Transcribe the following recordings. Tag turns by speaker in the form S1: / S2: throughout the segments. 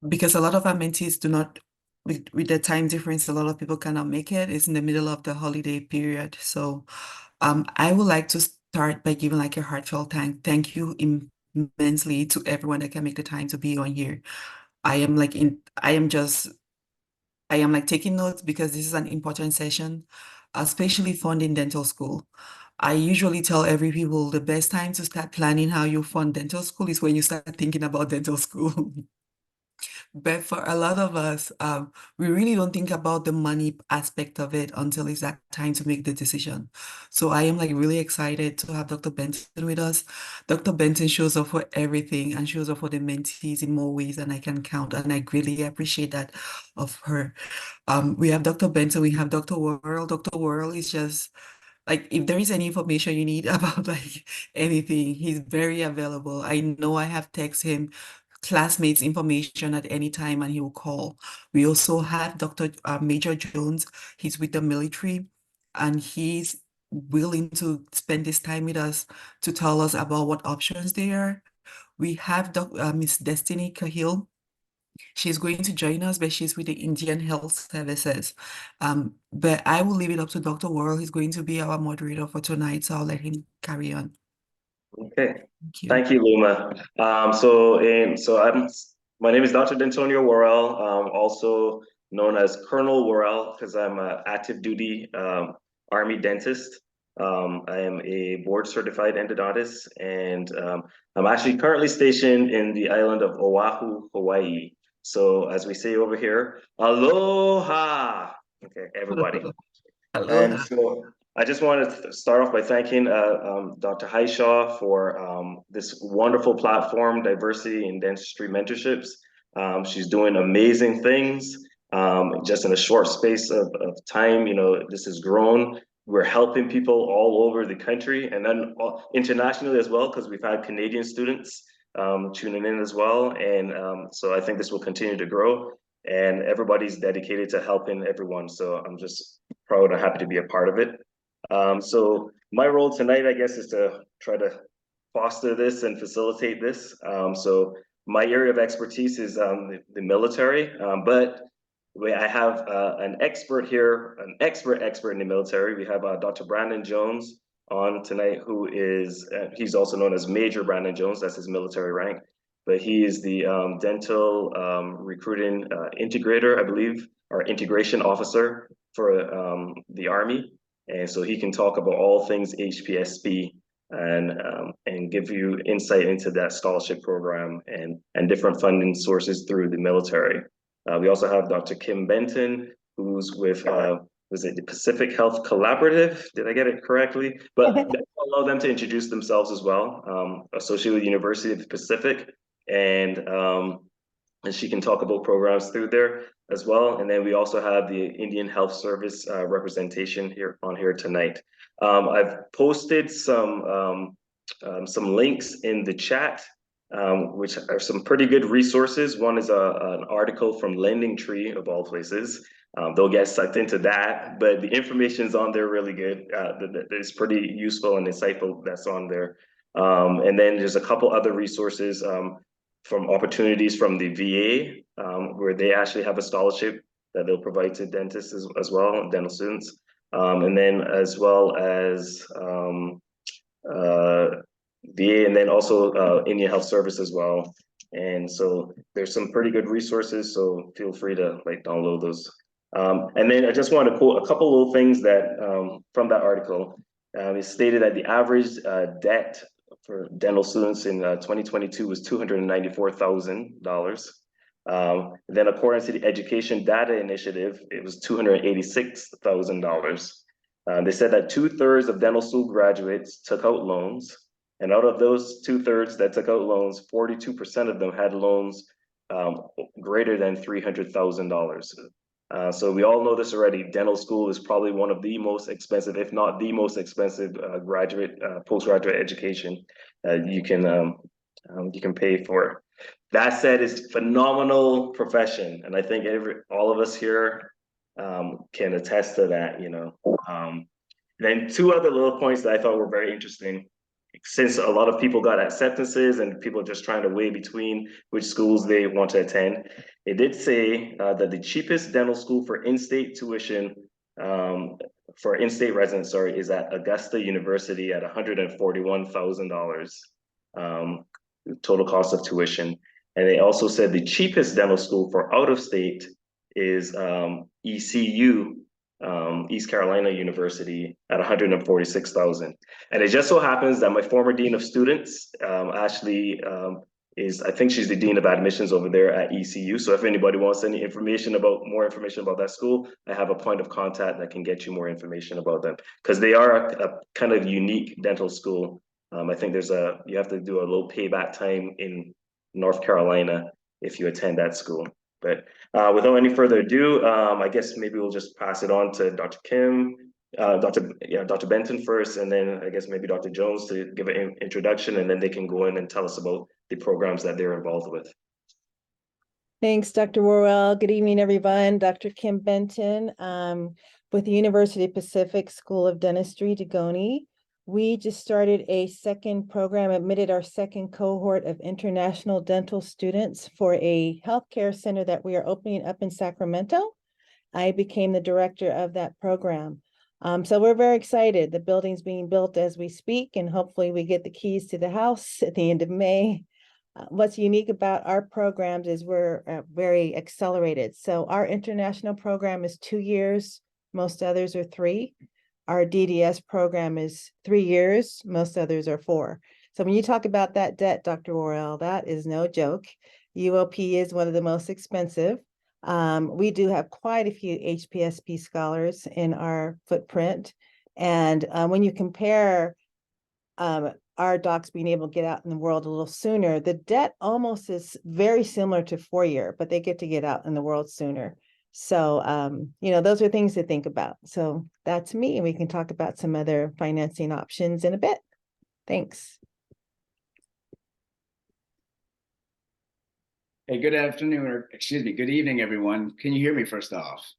S1: because a lot of our mentees do not, with the time difference, a lot of people cannot make it. It's in the middle of the holiday period. So I would like to start by giving like a heartfelt thank you immensely to everyone that can make the time to be on here. I am like taking notes because this is an important session, especially funding dental school. I usually tell every people the best time to start planning how you fund dental school is when you start thinking about dental school. But for a lot of us, we really don't think about the money aspect of it until it's that time to make the decision. So I am like really excited to have Dr. Benton with us. Dr. Benton shows up for everything and shows up for the mentees in more ways than I can count. And I greatly appreciate that of her. We have Dr. Benton, we have Dr. Worrell. Dr. Worrell is just like if there is any information you need about like anything, he's very available. I know I have text him classmates information at any time and he will call. We also have Dr. Major Jones. He's with the military and he's willing to spend this time with us to tell us about what options there are. We have Miss Destiny Khalil. She's going to join us, but she's with the Indian Health Services. But I will leave it up to Dr. Worrell. He's going to be our moderator for tonight, so I'll let him carry on.
S2: Okay,
S1: Thank you.
S2: thank you, Luma. My name is Dr. Dentonio Worrell, also known as Colonel Worrell because I'm an active duty Army dentist. I am a board certified endodontist, and I'm actually currently stationed in the island of Oahu, Hawaii. So as we say over here, aloha. Okay, everybody. And
S1: Aloha.
S2: so I just wanted to start off by thanking Dr. Haishaw for this wonderful platform, Diversity in Dentistry Mentorships. She's doing amazing things just in a short space of time. You know, this has grown. We're helping people all over the country and then internationally as well, because we've had Canadian students tuning in as well. And so I think this will continue to grow and everybody's dedicated to helping everyone. So I'm just proud and happy to be a part of it. So my role tonight, I guess, is to try to foster this and facilitate this. So my area of expertise is the military, but I have an expert here, an expert in the military. We have Dr. Brandon Jones on tonight, who is, he's also known as Major Brandon Jones, that's his military rank, but he is the dental recruiting integrator, I believe, or integration officer for the Army. And so he can talk about all things HPSB and give you insight into that scholarship program and different funding sources through the military. We also have Dr. Kim Benton, who's with was it the Pacific Health Collaborative? Did I get it correctly? But allow them to introduce themselves as well. Associated with the University of the Pacific, and she can talk about programs through there as well. And then we also have the Indian Health Service representation here tonight. I've posted some links in the chat, which are some pretty good resources. One is an article from LendingTree, of all places. They'll get sucked into that, but the information's on there really good. It's pretty useful and insightful that's on there. And then there's a couple other resources from opportunities from the VA, where they actually have a scholarship that they'll provide to dentists as well, dental students. And then as well as VA, and then also Indian Health Service as well. And so there's some pretty good resources, so feel free to like download those. And then I just want to quote a couple little things that from that article. It stated that the average debt for dental students in 2022 was $294,000. Then according to the Education Data Initiative, it was $286,000. They said that 2/3 of dental school graduates took out loans. And out of those 2/3 that took out loans, 42% of them had loans greater than $300,000. So we all know this already. Dental school is probably one of the most expensive, if not the most expensive, postgraduate education you can pay for. That said, it's a phenomenal profession, and I think all of us here can attest to that. You know. Then two other little points that I thought were very interesting since a lot of people got acceptances and people are just trying to weigh between which schools they want to attend, it did say that the cheapest dental school for in-state tuition for in-state residents, sorry, is at Augusta University at $141,000 total cost of tuition. And they also said the cheapest dental school for out of state is ECU, East Carolina University at 146,000. And it just so happens that my former dean of students, Ashley, I think she's the dean of admissions over there at ECU. So if anybody wants any more information about that school, I have a point of contact that can get you more information about them because they are a kind of unique dental school. I think you have to do a low payback time in North Carolina if you attend that school. But without any further ado, I guess maybe we'll just pass it on to Dr. Kim, Dr. Benton first, and then I guess maybe Dr. Jones to give an introduction, and then they can go in and tell us about the programs that they're involved with.
S3: Thanks, Dr. Worrell. Good evening, everyone. Dr. Kim Benton with the University of Pacific School of Dentistry, Dagoni. We just started a second program, admitted our second cohort of international dental students for a healthcare center that we are opening up in Sacramento. I became the director of that program. So we're very excited. The building's being built as we speak, and hopefully we get the keys to the house at the end of May. What's unique about our programs is we're very accelerated. So our international program is 2 years. Most others are 3. Our DDS program is 3 years. Most others are 4. So when you talk about that debt, Dr. Worrell, that is no joke. UOP is one of the most expensive. We do have quite a few HPSP scholars in our footprint. And when you compare our docs being able to get out in the world a little sooner, the debt almost is very similar to 4-year, but they get to get out in the world sooner. So, those are things to think about. So that's me, and we can talk about some other financing options in a bit. Thanks.
S4: Hey, good afternoon, or excuse me, good evening, everyone. Can you hear me first off?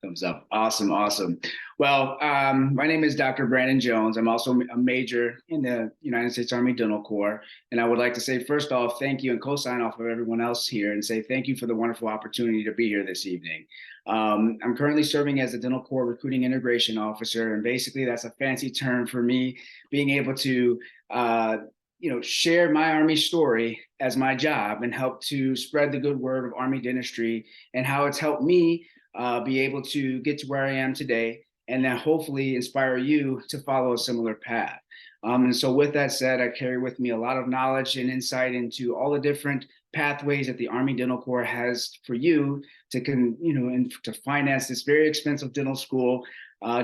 S4: Thumbs up. Awesome, awesome. Well, my name is Dr. Brandon Jones. I'm also a major in the United States Army Dental Corps. And I would like to say, first off, thank you and co-sign off of everyone else here and say thank you for the wonderful opportunity to be here this evening. I'm currently serving as the Dental Corps Recruiting Integration Officer. And basically, that's a fancy term for me being able to share my Army story as my job and help to spread the good word of Army dentistry and how it's helped me be able to get to where I am today, and then hopefully inspire you to follow a similar path. And so with that said, I carry with me a lot of knowledge and insight into all the different pathways that the Army Dental Corps has for you to and to finance this very expensive dental school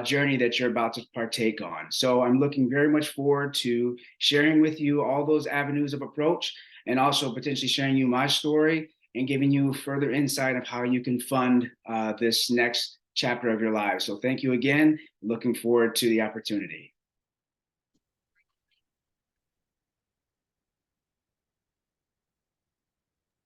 S4: journey that you're about to partake on. So I'm looking very much forward to sharing with you all those avenues of approach, and also potentially sharing you my story and giving you further insight of how you can fund this next chapter of your life. So thank you again. Looking forward to the opportunity.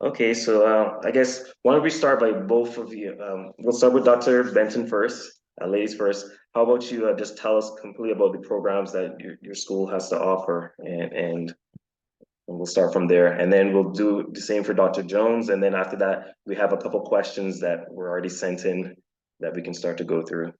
S2: Okay, so I guess why don't we start by both of you? We'll start with Dr. Benton first, ladies first. How about you just tell us completely about the programs that your school has to offer, and we'll start from there. And then we'll do the same for Dr. Jones. And then after that, we have a couple questions that were already sent in that we can start to go through.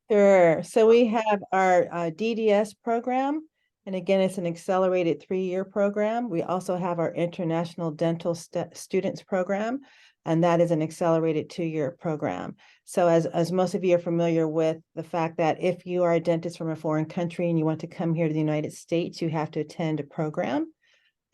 S3: Sure. So we have our DDS program. And again, it's an accelerated 3-year program. We also have our International Dental Students program, and that is an accelerated 2-year program. So as most of you are familiar with the fact that if you are a dentist from a foreign country and you want to come here to the United States, you have to attend a program.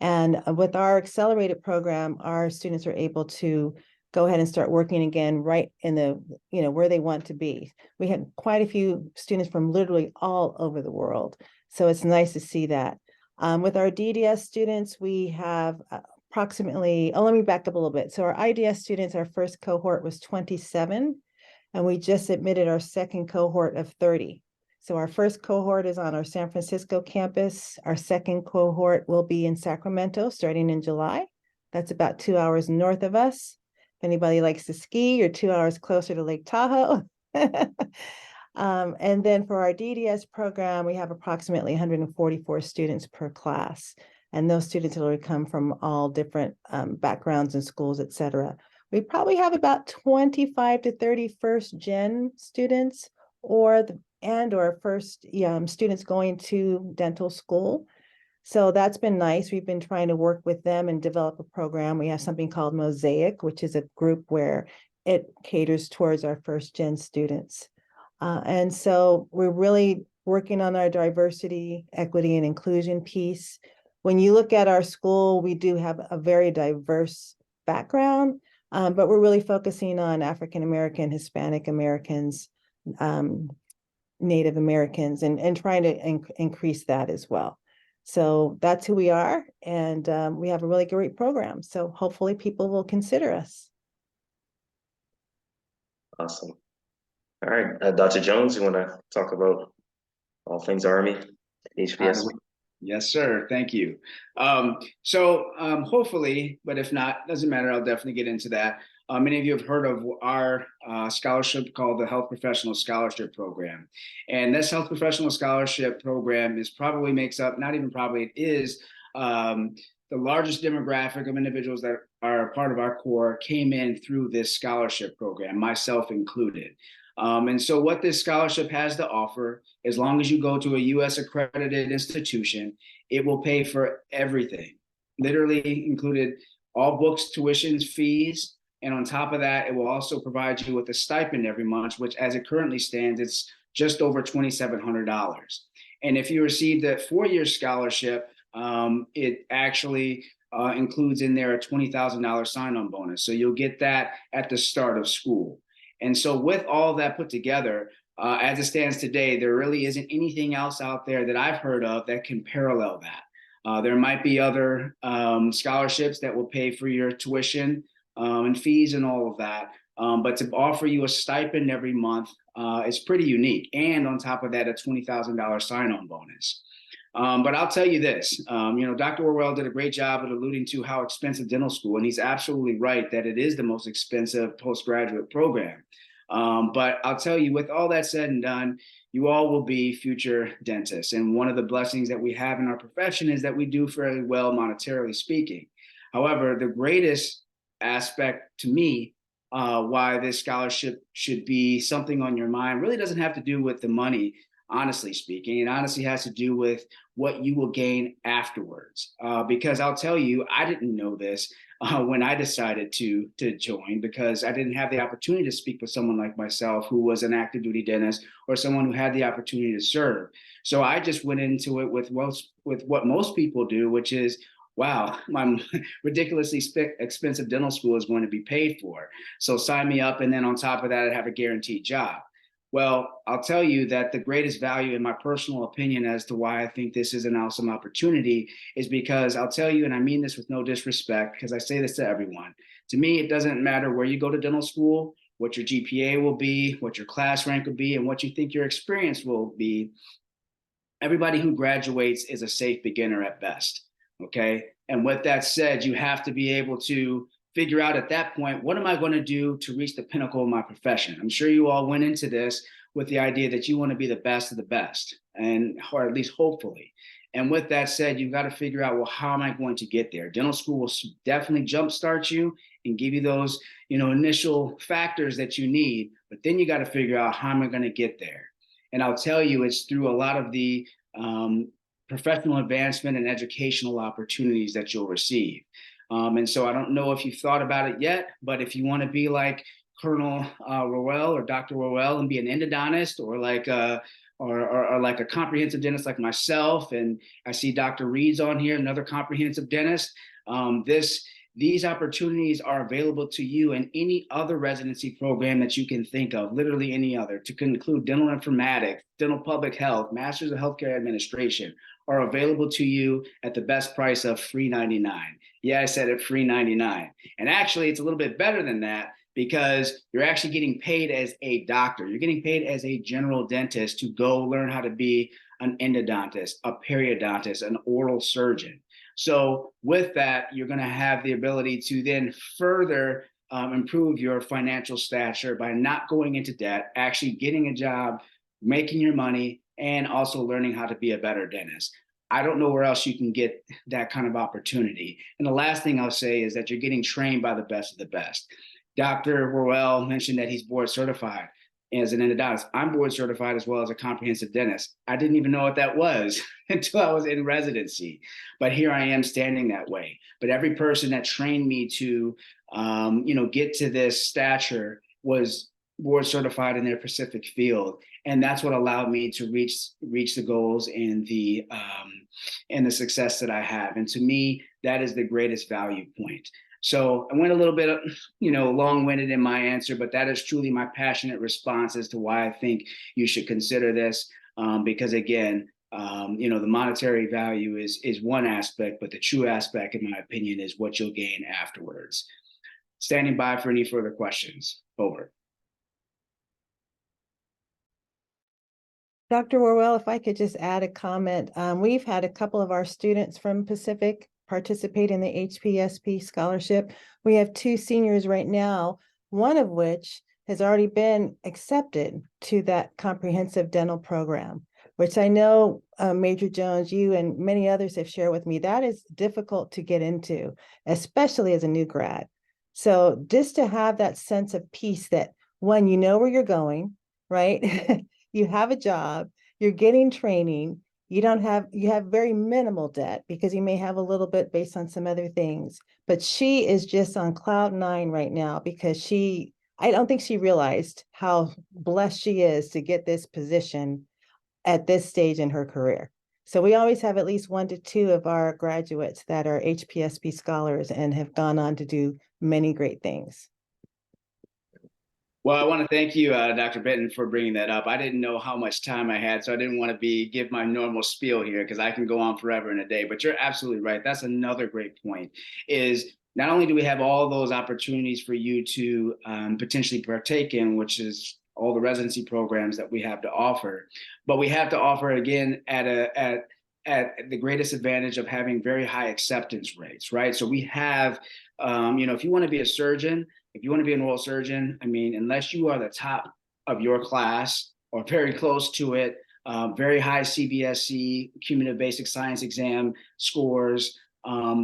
S3: And with our accelerated program, our students are able to go ahead and start working again right in the, where they want to be. We had quite a few students from literally all over the world. So it's nice to see that. With our DDS students, we have approximately, let me back up a little bit. So our IDS students, our first cohort was 27, and we just admitted our second cohort of 30. So our first cohort is on our San Francisco campus. Our second cohort will be in Sacramento starting in July. That's about 2 hours north of us. If anybody likes to ski, you're 2 hours closer to Lake Tahoe. And then for our DDS program, we have approximately 144 students per class. And those students will come from all different backgrounds and schools, et cetera. We probably have about 25 to 30 first gen students or first students going to dental school. So that's been nice. We've been trying to work with them and develop a program. We have something called Mosaic, which is a group where it caters towards our first gen students. And so we're really working on our diversity, equity, and inclusion piece. When you look at our school, we do have a very diverse background, but we're really focusing on African American, Hispanic Americans, Native Americans, and trying to increase that as well. So that's who we are, and we have a really great program. So hopefully people will consider us.
S2: Awesome. All right, Dr. Jones, you want to talk about all things Army HBS?
S4: Yes, sir. Thank you. Hopefully, but if not, doesn't matter. I'll definitely get into that. Many of you have heard of our scholarship called the Health Professional Scholarship Program. And this Health Professional Scholarship Program it is the largest demographic of individuals that are a part of our core came in through this scholarship program, myself included. And so what this scholarship has to offer, as long as you go to a US accredited institution, it will pay for everything, literally included all books, tuitions, fees. And on top of that, it will also provide you with a stipend every month, which as it currently stands, it's just over $2,700. And if you receive that 4-year scholarship, it actually includes in there a $20,000 sign-on bonus. So you'll get that at the start of school. And so with all that put together, as it stands today, there really isn't anything else out there that I've heard of that can parallel that. There might be other scholarships that will pay for your tuition and fees and all of that. But to offer you a stipend every month is pretty unique. And on top of that, a $20,000 sign-on bonus. But I'll tell you this, Dr. Worrell did a great job of alluding to how expensive dental school, and he's absolutely right that it is the most expensive postgraduate program. But I'll tell you, with all that said and done, you all will be future dentists. And one of the blessings that we have in our profession is that we do fairly well monetarily speaking. However, the greatest aspect to me why this scholarship should be something on your mind really doesn't have to do with the money, honestly speaking. It honestly has to do with what you will gain afterwards. Because I'll tell you, I didn't know this when I decided to join, because I didn't have the opportunity to speak with someone like myself who was an active duty dentist or someone who had the opportunity to serve. So I just went into it with what most people do, which is, wow, my ridiculously expensive dental school is going to be paid for. So sign me up. And then on top of that, I have a guaranteed job. Well, I'll tell you that the greatest value, in my personal opinion, as to why I think this is an awesome opportunity is because I'll tell you, and I mean this with no disrespect, because I say this to everyone. To me, it doesn't matter where you go to dental school, what your GPA will be, what your class rank will be, and what you think your experience will be. Everybody who graduates is a safe beginner at best. Okay. And with that said, you have to be able to figure out at that point, what am I going to do to reach the pinnacle of my profession? I'm sure you all went into this with the idea that you want to be the best of the best, or at least hopefully. And with that said, you've got to figure out, well, how am I going to get there? Dental school will definitely jumpstart you and give you those, initial factors that you need. But then you got to figure out, how am I going to get there? And I'll tell you, it's through a lot of the professional advancement and educational opportunities that you'll receive. And so I don't know if you've thought about it yet, but if you want to be like Colonel Worrell or Dr. Worrell and be an endodontist, or like a comprehensive dentist like myself, and I see Dr. Reed's on here, another comprehensive dentist, these opportunities are available to you in any other residency program that you can think of, literally any other, to include dental informatics, dental public health, Masters of Healthcare Administration, are available to you at the best price of $3.99. Yeah, I said it, $3.99. And actually, it's a little bit better than that, because you're actually getting paid as a doctor. You're getting paid as a general dentist to go learn how to be an endodontist, a periodontist, an oral surgeon. So with that, you're going to have the ability to then further improve your financial stature by not going into debt, actually getting a job making your money, and also learning how to be a better dentist. I don't know where else you can get that kind of opportunity. And the last thing I'll say is that you're getting trained by the best of the best. Dr. Worrell mentioned that he's board certified as an endodontist. I'm board certified as well as a comprehensive dentist. I didn't even know what that was until I was in residency, but here I am standing that way. But every person that trained me to, get to this stature was board certified in their specific field, and that's what allowed me to reach the goals and the success that I have. And to me, that is the greatest value point. So I went a little bit, long-winded in my answer, but that is truly my passionate response as to why I think you should consider this. Because again, the monetary value is one aspect, but the true aspect, in my opinion, is what you'll gain afterwards. Standing by for any further questions. Over.
S3: Dr. Worrell, if I could just add a comment. We've had a couple of our students from Pacific participate in the HPSP scholarship. We have 2 seniors right now, one of which has already been accepted to that comprehensive dental program, which I know, Major Jones, you and many others have shared with me, that is difficult to get into, especially as a new grad. So just to have that sense of peace that, one, you know where you're going, right? You have a job, you're getting training, you have very minimal debt because you may have a little bit based on some other things, but she is just on cloud 9 right now because I don't think she realized how blessed she is to get this position at this stage in her career. So we always have at least 1 to 2 of our graduates that are HPSP scholars and have gone on to do many great things.
S4: Well, I want to thank you, Dr. Benton, for bringing that up. I didn't know how much time I had, so I didn't want to give my normal spiel here because I can go on forever in a day. But you're absolutely right. That's another great point, is not only do we have all those opportunities for you to potentially partake in, which is all the residency programs that we have to offer, but we have to offer, again, at the greatest advantage of having very high acceptance rates, right? So we have, if you want to be a surgeon, if you want to be an oral surgeon, I mean, unless you are the top of your class or very close to it, very high CBSE, cumulative basic science exam scores,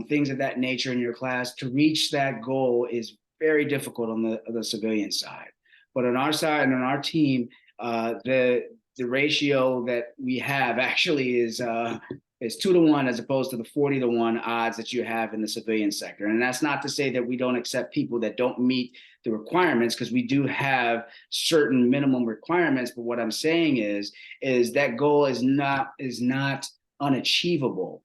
S4: things of that nature in your class, to reach that goal is very difficult on the civilian side. But on our side and on our team, the ratio that we have actually is 2 to 1 as opposed to the 40 to 1 odds that you have in the civilian sector. And that's not to say that we don't accept people that don't meet the requirements, because we do have certain minimum requirements. But what I'm saying is that goal is not unachievable.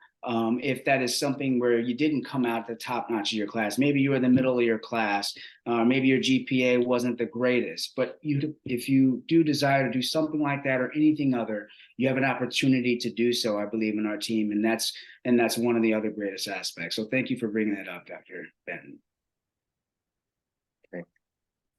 S4: If that is something where you didn't come out the top notch of your class, maybe you were in the middle of your class, maybe your GPA wasn't the greatest, but if you do desire to do something like that or anything other, you have an opportunity to do so, I believe, in our team. And that's one of the other greatest aspects. So thank you for bringing that up, Dr. Benton.
S2: Okay.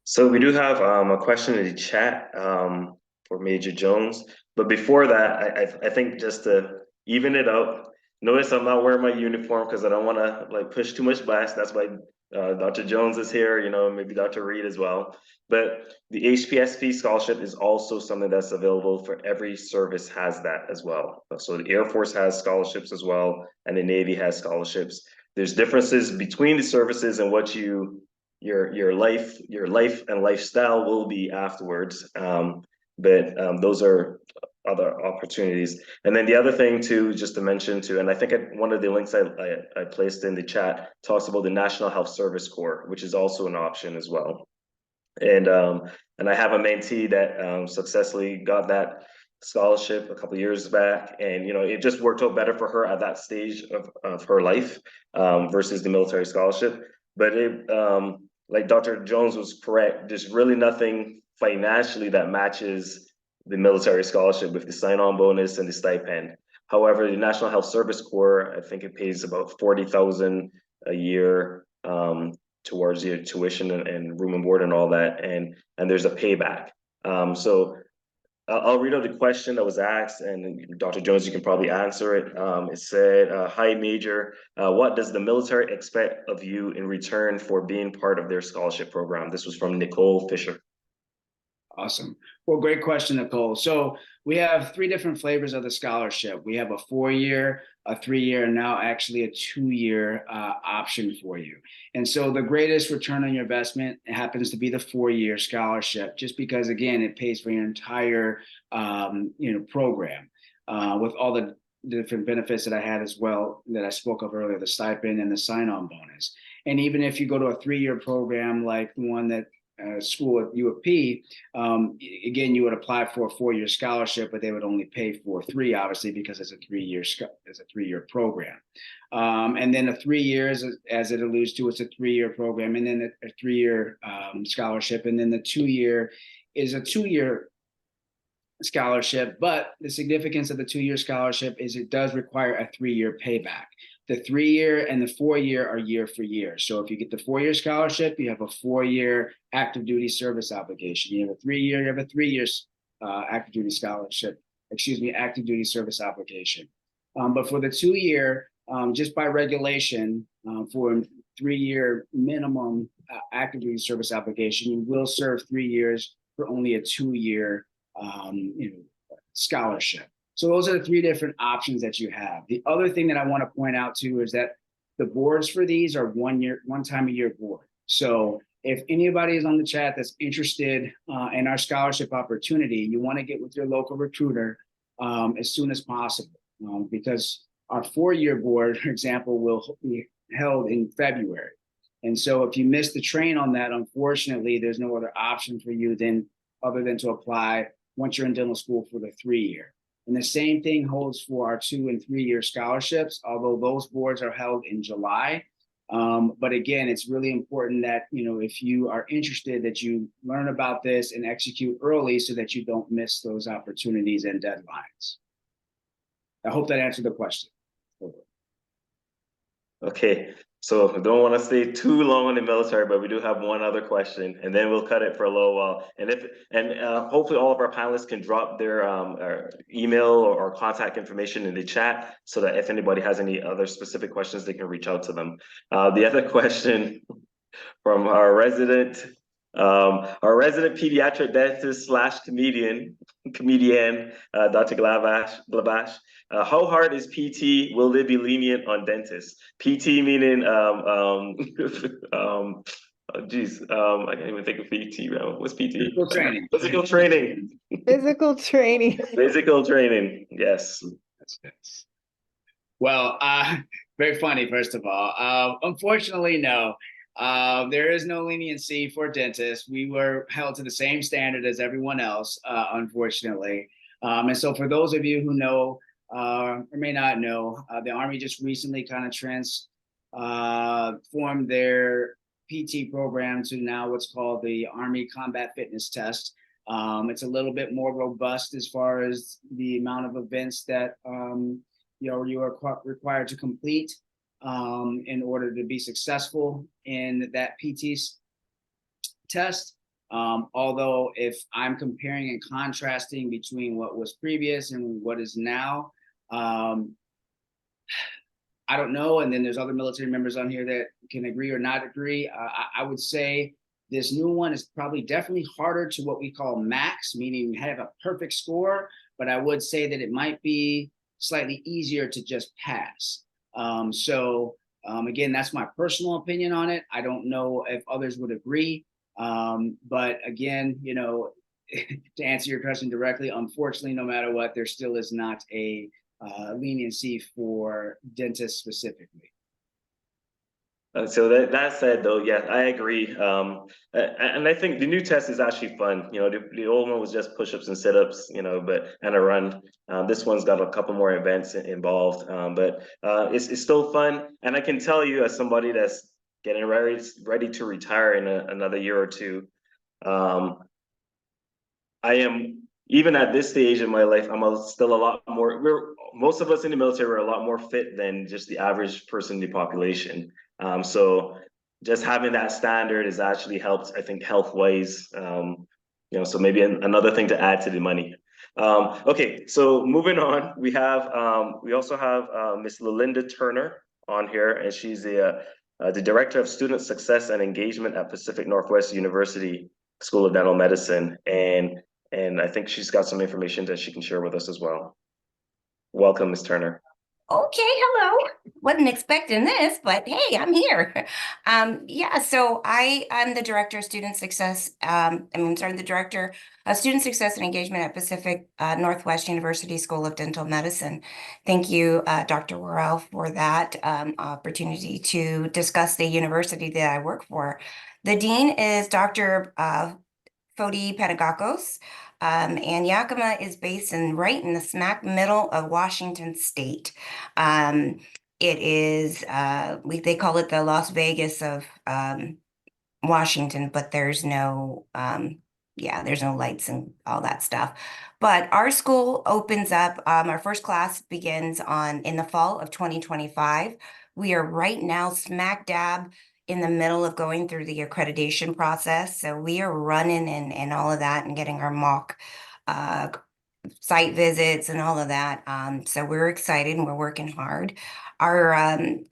S2: So we do have a question in the chat for Major Jones. But before that, I think just to even it out, notice I'm not wearing my uniform because I don't want to push too much blast. That's why Dr. Jones is here, maybe Dr. Reed as well. But the HPSP scholarship is also something that's available for every service, has that as well. So the Air Force has scholarships as well, and the Navy has scholarships. There's differences between the services and what your life and lifestyle will be afterwards. But those are other opportunities. And then the other thing too, just to mention too, and I think one of the links I placed in the chat talks about the National Health Service Corps, which is also an option as well. And I have a mentee that successfully got that scholarship a couple of years back, and it just worked out better for her at that stage of her life versus the military scholarship. But like Dr. Jones was correct, there's really nothing financially that matches the military scholarship with the sign-on bonus and the stipend. However, the National Health Service Corps, I think it pays about $40,000 a year towards your tuition and room and board and all that, and there's a payback. So I'll read out the question that was asked, and Dr. Jones, you can probably answer it. It said, hi, Major, what does the military expect of you in return for being part of their scholarship program? This was from Nicole Fisher.
S4: Awesome. Well, great question, Nicole. So we have 3 different flavors of the scholarship. We have a 4-year, a 3-year, and now actually a 2-year option for you. And so the greatest return on your investment happens to be the 4-year scholarship, just because, again, it pays for your entire program with all the different benefits that I had as well that I spoke of earlier, the stipend and the sign-on bonus. And even if you go to a 3-year program like the one that school at U of P, again, you would apply for a 4-year scholarship, but they would only pay for 3, obviously, because it's a 3-year program. And then a 3 years, as it alludes to, it's a 3-year program, and then a 3-year scholarship, and then the 2-year is a 2-year scholarship. But the significance of the 2-year scholarship is it does require a 3-year payback. The 3-year and the 4-year are year for year. So if you get the 4-year scholarship, you have a 4-year active duty service obligation. You have a 3-year, you have a 3-year active duty active duty service obligation. But for the 2-year, just by regulation, for a 3-year minimum active duty service obligation, you will serve 3 years for only a 2-year scholarship. So those are the 3 different options that you have. The other thing that I want to point out too is that the boards for these are 1 time a year board. So if anybody is on the chat that's interested in our scholarship opportunity, you want to get with your local recruiter as soon as possible, because our 4-year board, for example, will be held in February. And so if you miss the train on that, unfortunately, there's no other option for you other than to apply once you're in dental school for the 3-year. And the same thing holds for our 2- and 3-year scholarships, although those boards are held in July. But again, it's really important that, if you are interested, that you learn about this and execute early so that you don't miss those opportunities and deadlines. I hope that answered the question.
S2: Okay, so I don't want to stay too long on the military, but we do have one other question, and then we'll cut it for a little while. And hopefully all of our panelists can drop their email or contact information in the chat, so that if anybody has any other specific questions, they can reach out to them. The other question from our resident pediatric dentist / comedian, Dr. Glabash. How hard is PT? Will they be lenient on dentists? PT meaning, I can't even think of PT, bro. What's PT?
S4: Physical training.
S2: Physical training.
S3: Physical training.
S2: Physical training, yes.
S4: That's well, very funny, first of all. Unfortunately, no. There is no leniency for dentists. We were held to the same standard as everyone else, unfortunately. And so for those of you who know or may not know, the Army just recently kind of transformed their PT program to now what's called the Army Combat Fitness Test. It's a little bit more robust as far as the amount of events that you are required to complete in order to be successful in that PT's test. Although if I'm comparing and contrasting between what was previous and what is now, I don't know. And then there's other military members on here that can agree or not agree. I would say this new one is probably definitely harder to what we call max, meaning have a perfect score. But I would say that it might be slightly easier to just pass. Again, that's my personal opinion on it. I don't know if others would agree. But again, to answer your question directly, unfortunately, no matter what, there still is not a leniency for dentists specifically.
S2: So that said, though, yeah, I agree. And I think the new test is actually fun. The old one was just push-ups and sit-ups, and a run. This one's got a couple more events involved, but it's still fun. And I can tell you, as somebody that's getting ready to retire in another year or two, I am, even at this stage in my life, still a lot more. Most of us in the military are a lot more fit than just the average person in the population. So just having that standard has actually helped, I think, health-wise. So maybe another thing to add to the money. Okay, so moving on, we also have Miss Malinda Turner on here, and she's the Director of Student Success and Engagement at Pacific Northwest University. School of Dental Medicine, and I think she's got some information that she can share with us as well. Welcome, Ms. Turner.
S5: Okay, hello. Wasn't expecting this, but hey, I'm here. Yeah, so I'm the director of student success. The director of student success and engagement at Pacific Northwest University School of Dental Medicine. Thank you, Dr. Worrell, for that opportunity to discuss the university that I work for. The dean is Dr. Fodi Pedagogos. And Yakima is based right in the smack middle of Washington State. It is, they call it the Las Vegas of Washington, but there's no, there's no lights and all that stuff. But our school opens up, our first class begins in the fall of 2025. We are right now smack dab in the middle of going through the accreditation process. So we are running and all of that and getting our mock site visits and all of that. So we're excited and we're working hard. Our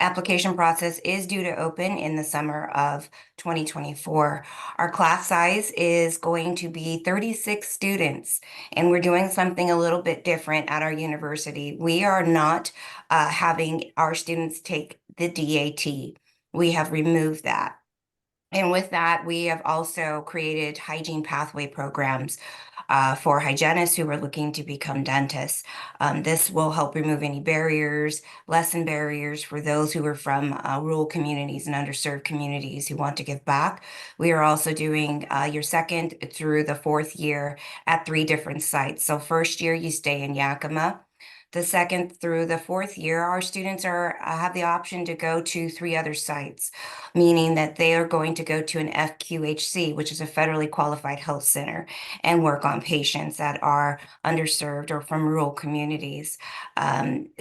S5: application process is due to open in the summer of 2024. Our class size is going to be 36 students, and we're doing something a little bit different at our university. We are not having our students take the DAT. We have removed that. And with that, we have also created hygiene pathway programs for hygienists who are looking to become dentists. This will help remove any barriers, lessen barriers for those who are from rural communities and underserved communities who want to give back. We are also doing your second through the fourth year at 3 different sites. So first year you stay in Yakima. The second through the fourth year, our students have the option to go to 3 other sites, meaning that they are going to go to an FQHC, which is a federally qualified health center, and work on patients that are underserved or from rural communities.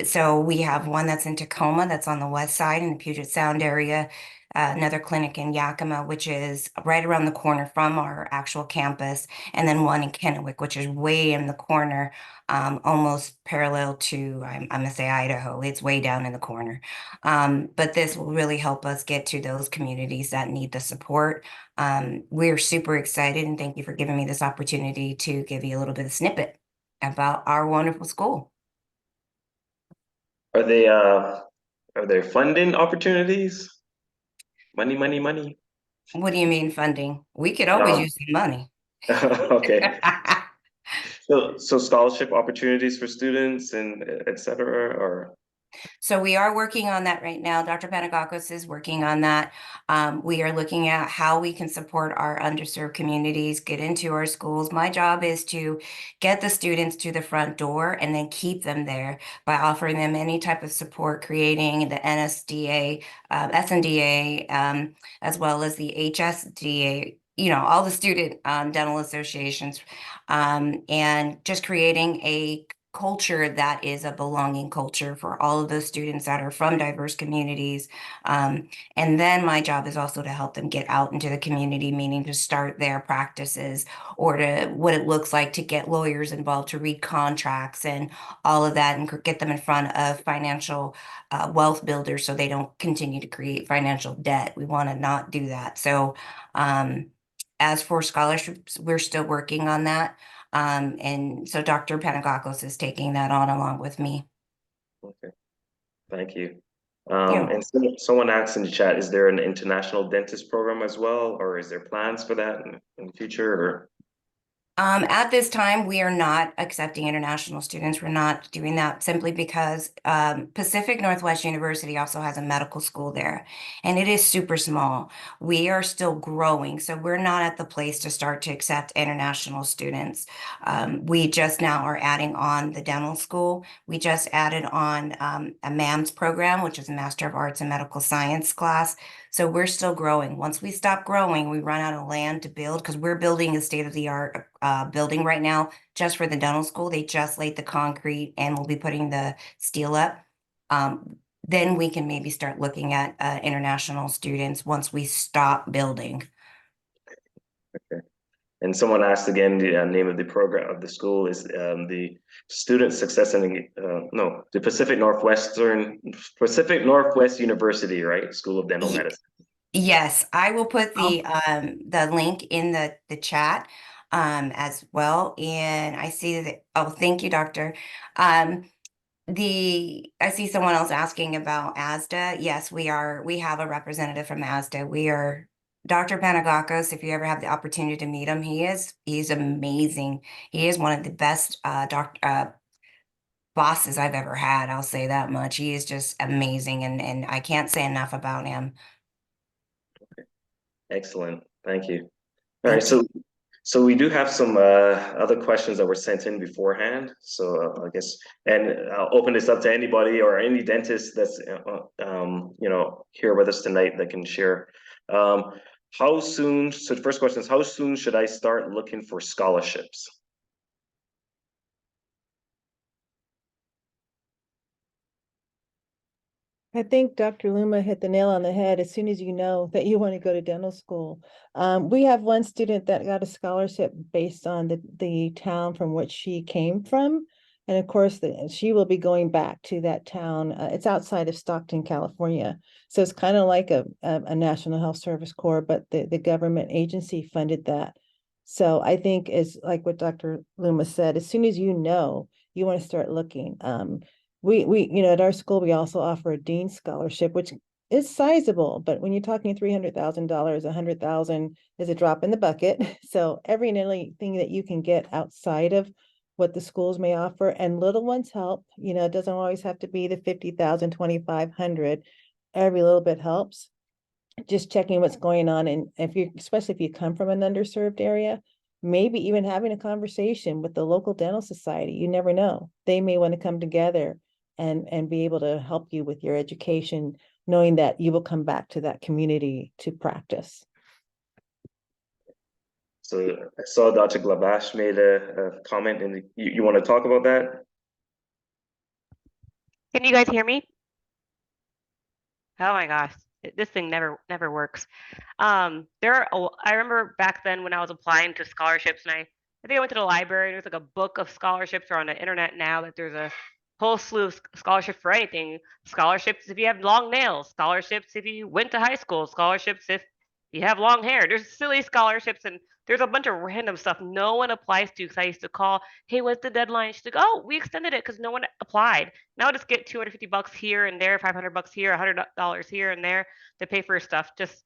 S5: So we have one that's in Tacoma, that's on the west side in the Puget Sound area. Another clinic in Yakima, which is right around the corner from our actual campus, and then one in Kennewick, which is way in the corner, almost parallel to, I'm gonna say Idaho. It's way down in the corner. But this will really help us get to those communities that need the support. We're super excited, and thank you for giving me this opportunity to give you a little bit of snippet about our wonderful school.
S2: Are there funding opportunities? Money, money, money.
S5: What do you mean funding? We could always use some money.
S2: Okay. So scholarship opportunities for students and et cetera, or?
S5: So we are working on that right now. Dr. Panagakos is working on that. We are looking at how we can support our underserved communities, get into our schools. My job is to get the students to the front door and then keep them there by offering them any type of support, creating the NSDA, SNDA, as well as the HSDA, all the student dental associations, and just creating a culture that is a belonging culture for all of those students that are from diverse communities. And then my job is also to help them get out into the community, meaning to start their practices or to what it looks like to get lawyers involved to read contracts and all of that and get them in front of financial wealth builders so they don't continue to create financial debt. We want to not do that. So as for scholarships, we're still working on that. And so Dr. Panagakos is taking that on along with me.
S2: Okay, thank you.
S5: Yeah.
S2: And someone asked in the chat, is there an international dentist program as well, or is there plans for that in the future? Or?
S5: At this time, we are not accepting international students. We're not doing that simply because Pacific Northwest University also has a medical school there, and it is super small. We are still growing, so we're not at the place to start to accept international students. We just now are adding on the dental school. We just added on a MAMS program, which is a Master of Arts in Medical Science class. So we're still growing. Once we stop growing, we run out of land to build because we're building a state-of-the-art building right now just for the dental school. They just laid the concrete and we'll be putting the steel up. Then we can maybe start looking at international students once we stop building.
S2: Okay. And someone asked again, the name of the program of the school is the Student Success and the Pacific Northwest University, right? School of Dental Medicine.
S5: Yes, I will put
S1: Oh,
S5: the link in the chat as well. And I see that, oh, thank you, Doctor. Um, I see someone else asking about ASDA. Yes, we have a representative from ASDA. We are Dr. Panagakos. If you ever have the opportunity to meet him, he's amazing. He is one of the best bosses I've ever had. I'll say that much. He is just amazing, and I can't say enough about him.
S2: Excellent. Thank you. All right,
S5: Thank you.
S2: so we do have some other questions that were sent in beforehand. So I guess, and I'll open this up to anybody or any dentist that's here with us tonight that can share. How soon? So the first question is, how soon should I start looking for scholarships?
S3: I think Dr. Luma hit the nail on the head as soon as you know that you want to go to dental school. We have one student that got a scholarship based on the town from which she came from. And of course, she will be going back to that town. It's outside of Stockton, California. So it's kind of like a National Health Service Corps, but the government agency funded that. So I think is like what Dr. Luma said, as soon as you know, you want to start looking. We at our school we also offer a dean scholarship, which is sizable, but when you're talking $300,000, 100,000 is a drop in the bucket. So every and anything that you can get outside of what the schools may offer, and little ones help. It doesn't always have to be the 50,000, 2,500. Every little bit helps. Just checking what's going on, and especially if you come from an underserved area, maybe even having a conversation with the local dental society. You never know, they may want to come together and be able to help you with your education, knowing that you will come back to that community to practice.
S2: So I saw Dr. Glavash made a comment, and you want to talk about that?
S6: Can you guys hear me? Oh my gosh, this thing never works. I remember back then when I was applying to scholarships, and I think I went to the library, and there's like a book of scholarships, or on the internet now that there's a whole slew of scholarships for anything. Scholarships if you have long nails, scholarships if you went to high school, scholarships if you have long hair. There's silly scholarships, and there's a bunch of random stuff no one applies to. Because I used to call, hey, what's the deadline? She's like, oh, we extended it because no one applied. Now just get $250 here and there, $500 here, $100 here and there to pay for stuff. Just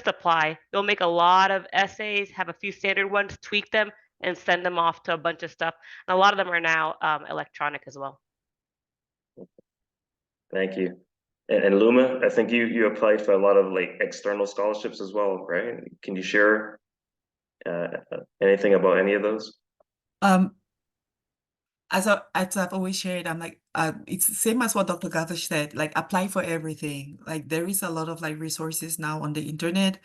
S6: apply. They'll make a lot of essays, have a few standard ones, tweak them, and send them off to a bunch of stuff. And a lot of them are now electronic as well.
S2: Thank you. And Luma, I think you applied for a lot of like external scholarships as well, right? Can you share anything about any of those?
S1: As I've always shared, I'm like, it's the same as what Dr. Gavash said, like apply for everything. Like there is a lot of like resources now on the internet.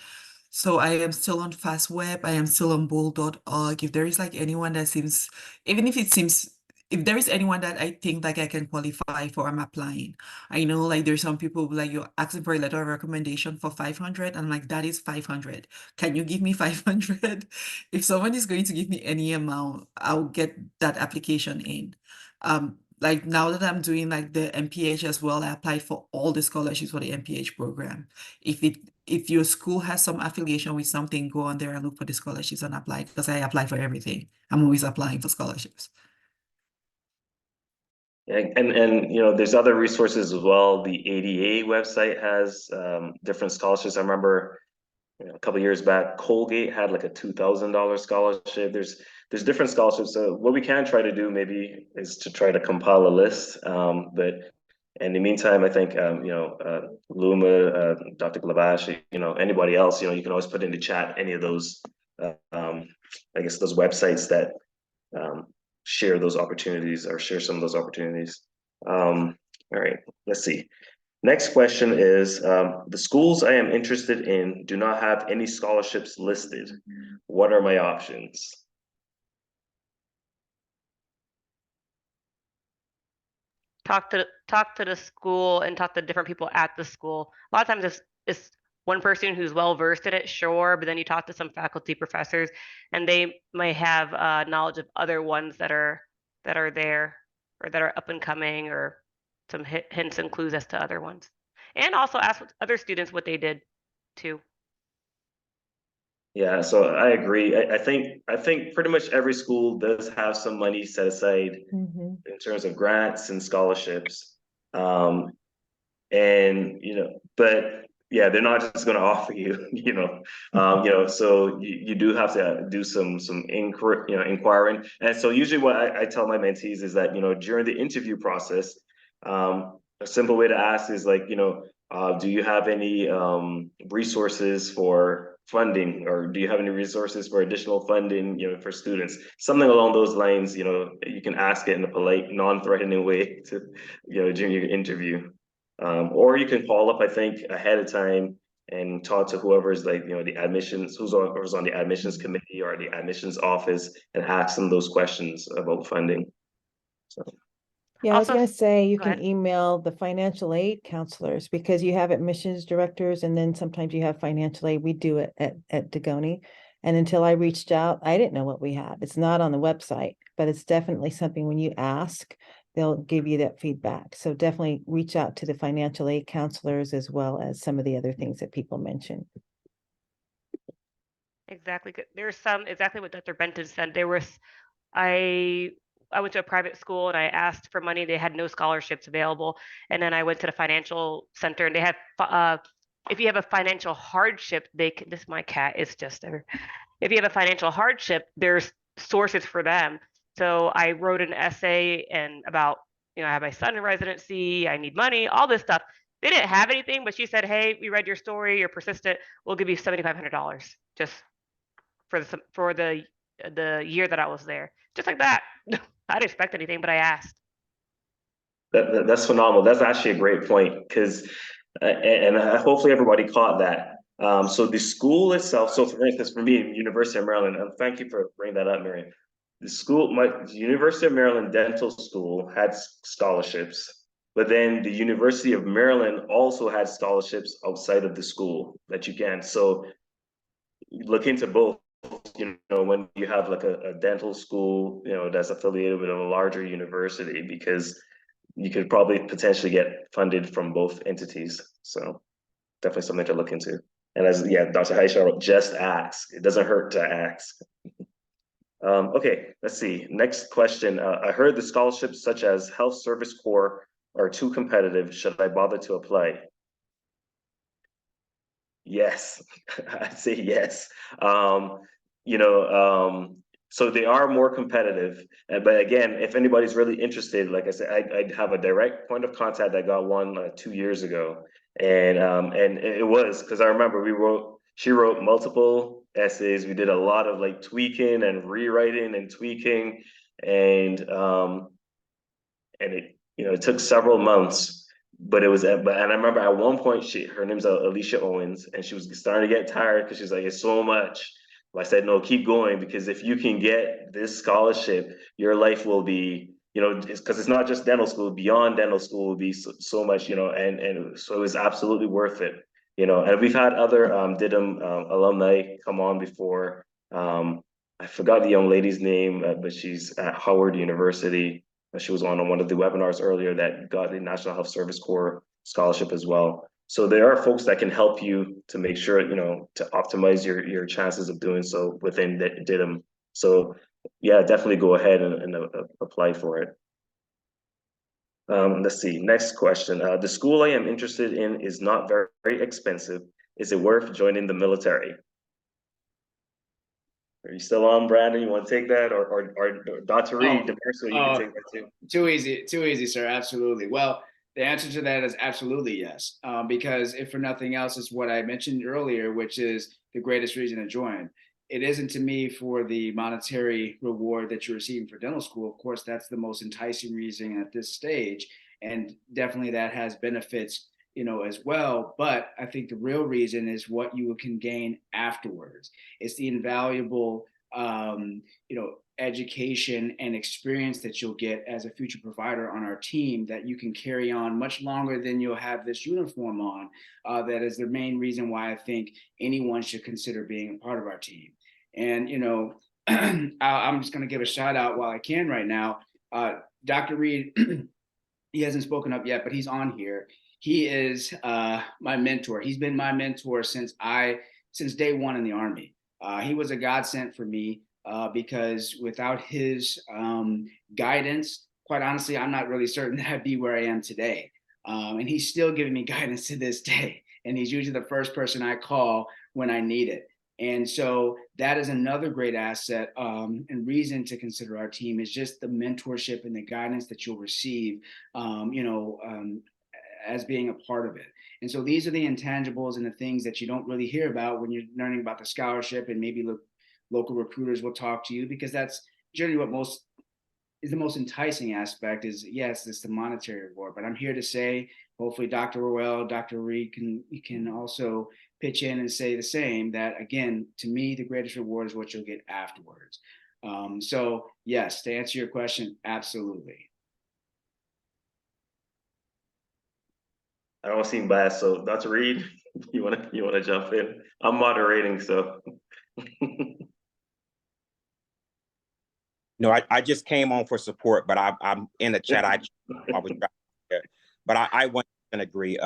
S1: So I am still on FastWeb. I am still on bold.org. If there is like anyone that seems, even if it seems, if there is anyone that I think like I can qualify for, I'm applying. I know like there's some people like you're asking for a letter of recommendation for 500. I'm like, that is 500. Can you give me 500? If someone is going to give me any amount, I'll get that application in. Like now that I'm doing like the MPH as well, I applied for all the scholarships for the MPH program. If your school has some affiliation with something, go on there and look for the scholarships and apply, because I apply for everything. I'm always applying for scholarships.
S2: And there's other resources as well. The ADA website has different scholarships. I remember a couple of years back, Colgate had like a $2,000 scholarship. There's different scholarships. So what we can try to do maybe is to try to compile a list. But in the meantime, I think Luma, Dr. Glavash, anybody else, you can always put in the chat any of those I guess those websites that share those opportunities or share some of those opportunities. All right, let's see. Next question is, the schools I am interested in do not have any scholarships listed. What are my options?
S6: Talk to the school and talk to different people at the school. A lot of times it's one person who's well versed in it, sure, but then you talk to some faculty professors, and they may have knowledge of other ones that are there or that are up and coming, or some hints and clues as to other ones. And also ask other students what they did too.
S2: Yeah, so I agree. I think pretty much every school does have some money set aside
S3: Mhm.
S2: in terms of grants and scholarships. Um, and but yeah, they're not just going to offer you, so you do have to do some inquiring. And so usually what I tell my mentees is that during the interview process, a simple way to ask is like, do you have any resources for funding, or do you have any resources for additional funding, for students? Something along those lines, you can ask it in a polite, non-threatening way to, during your interview. Or you can call up, I think, ahead of time and talk to whoever's like, the admissions, who's on the admissions committee or the admissions office, and ask them those questions about funding. So
S3: Yeah, I was
S6: Also,
S3: gonna say you
S6: go
S3: can
S6: ahead.
S3: email the financial aid counselors because you have admissions directors and then sometimes you have financial aid. We do it at Degoni. And until I reached out, I didn't know what we had. It's not on the website, but it's definitely something when you ask, they'll give you that feedback. So definitely reach out to the financial aid counselors as well as some of the other things that people mentioned.
S6: Exactly. There's some exactly what Dr. Benton said. I I went to a private school and I asked for money. They had no scholarships available. And then I went to the financial center and they had if you have a financial hardship, this my cat is just there. If you have a financial hardship, there's sources for them. So I wrote an essay and about, I have my son in residency, I need money, all this stuff. They didn't have anything, but she said, "Hey, we read your story, you're persistent. We'll give you $7,500 just for the year that I was there." Just like that. I didn't expect anything, but I asked.
S2: that's phenomenal. That's actually a great point because, hopefully everybody caught that. So the school itself. So for instance, for me, University of Maryland, and thank you for bringing that up, Mary. The University of Maryland Dental School had scholarships, but then the University of Maryland also had scholarships outside of the school that you can. So look into both. When you have like a dental school, that's affiliated with a larger university, because you could probably potentially get funded from both entities. So definitely something to look into. And Dr. Haisha, just ask. It doesn't hurt to ask. Okay, let's see. Next question. I heard the scholarships such as Health Service Corps are too competitive. Should I bother to apply? Yes, I'd say yes. Um, so they are more competitive. But again, if anybody's really interested, like I said, I'd have a direct point of contact. I got one 2 years ago, and it was because I remember she wrote multiple essays. We did a lot of like tweaking and rewriting and tweaking, and it took several months, but and I remember at one point her name's Alicia Owens, and she was starting to get tired because she's like, it's so much. But I said, no, keep going, because if you can get this scholarship, your life will be, because it's not just dental school. Beyond dental school will be so much, and so it was absolutely worth it. And we've had other DIDM alumni come on before. I forgot the young lady's name, but she's at Howard University. She was on one of the webinars earlier that got the National Health Service Corps scholarship as well. So there are folks that can help you to make sure, to optimize your chances of doing so within DIDM. So yeah, definitely go ahead and apply for it. Let's see, next question. The school I am interested in is not very expensive. Is it worth joining the military? Are you still on, Brandon? You want to take that, or Dr. Reed, the first one, you can take that too.
S4: Too easy, sir. Absolutely. Well, the answer to that is absolutely yes. Because if for nothing else, it's what I mentioned earlier, which is the greatest reason to join. It isn't to me for the monetary reward that you're receiving for dental school. Of course, that's the most enticing reason at this stage, and definitely that has benefits, as well. But I think the real reason is what you can gain afterwards. It's the invaluable, education and experience that you'll get as a future provider on our team that you can carry on much longer than you'll have this uniform on. That is the main reason why I think anyone should consider being a part of our team. And, I'm just going to give a shout out while I can right now. Dr. Reed, he hasn't spoken up yet, but he's on here. He is my mentor. He's been my mentor since day one in the Army. He was a godsend for me because without his guidance, quite honestly, I'm not really certain that I'd be where I am today. And he's still giving me guidance to this day. And he's usually the first person I call when I need it. And so that is another great asset and reason to consider our team is just the mentorship and the guidance that you'll receive, as being a part of it. And so these are the intangibles and the things that you don't really hear about when you're learning about the scholarship, and maybe local recruiters will talk to you, because that's generally what is the most enticing aspect is, yes, it's the monetary reward. But I'm here to say, hopefully Dr. Worrell, Dr. Reed can also pitch in and say the same, that again, to me, the greatest reward is what you'll get afterwards. So yes, to answer your question, absolutely.
S2: I don't seem biased, so Dr. Reed, you wanna jump in? I'm moderating, so.
S7: No, I just came on for support, but I'm in the chat. I was trying, but I 100% agree.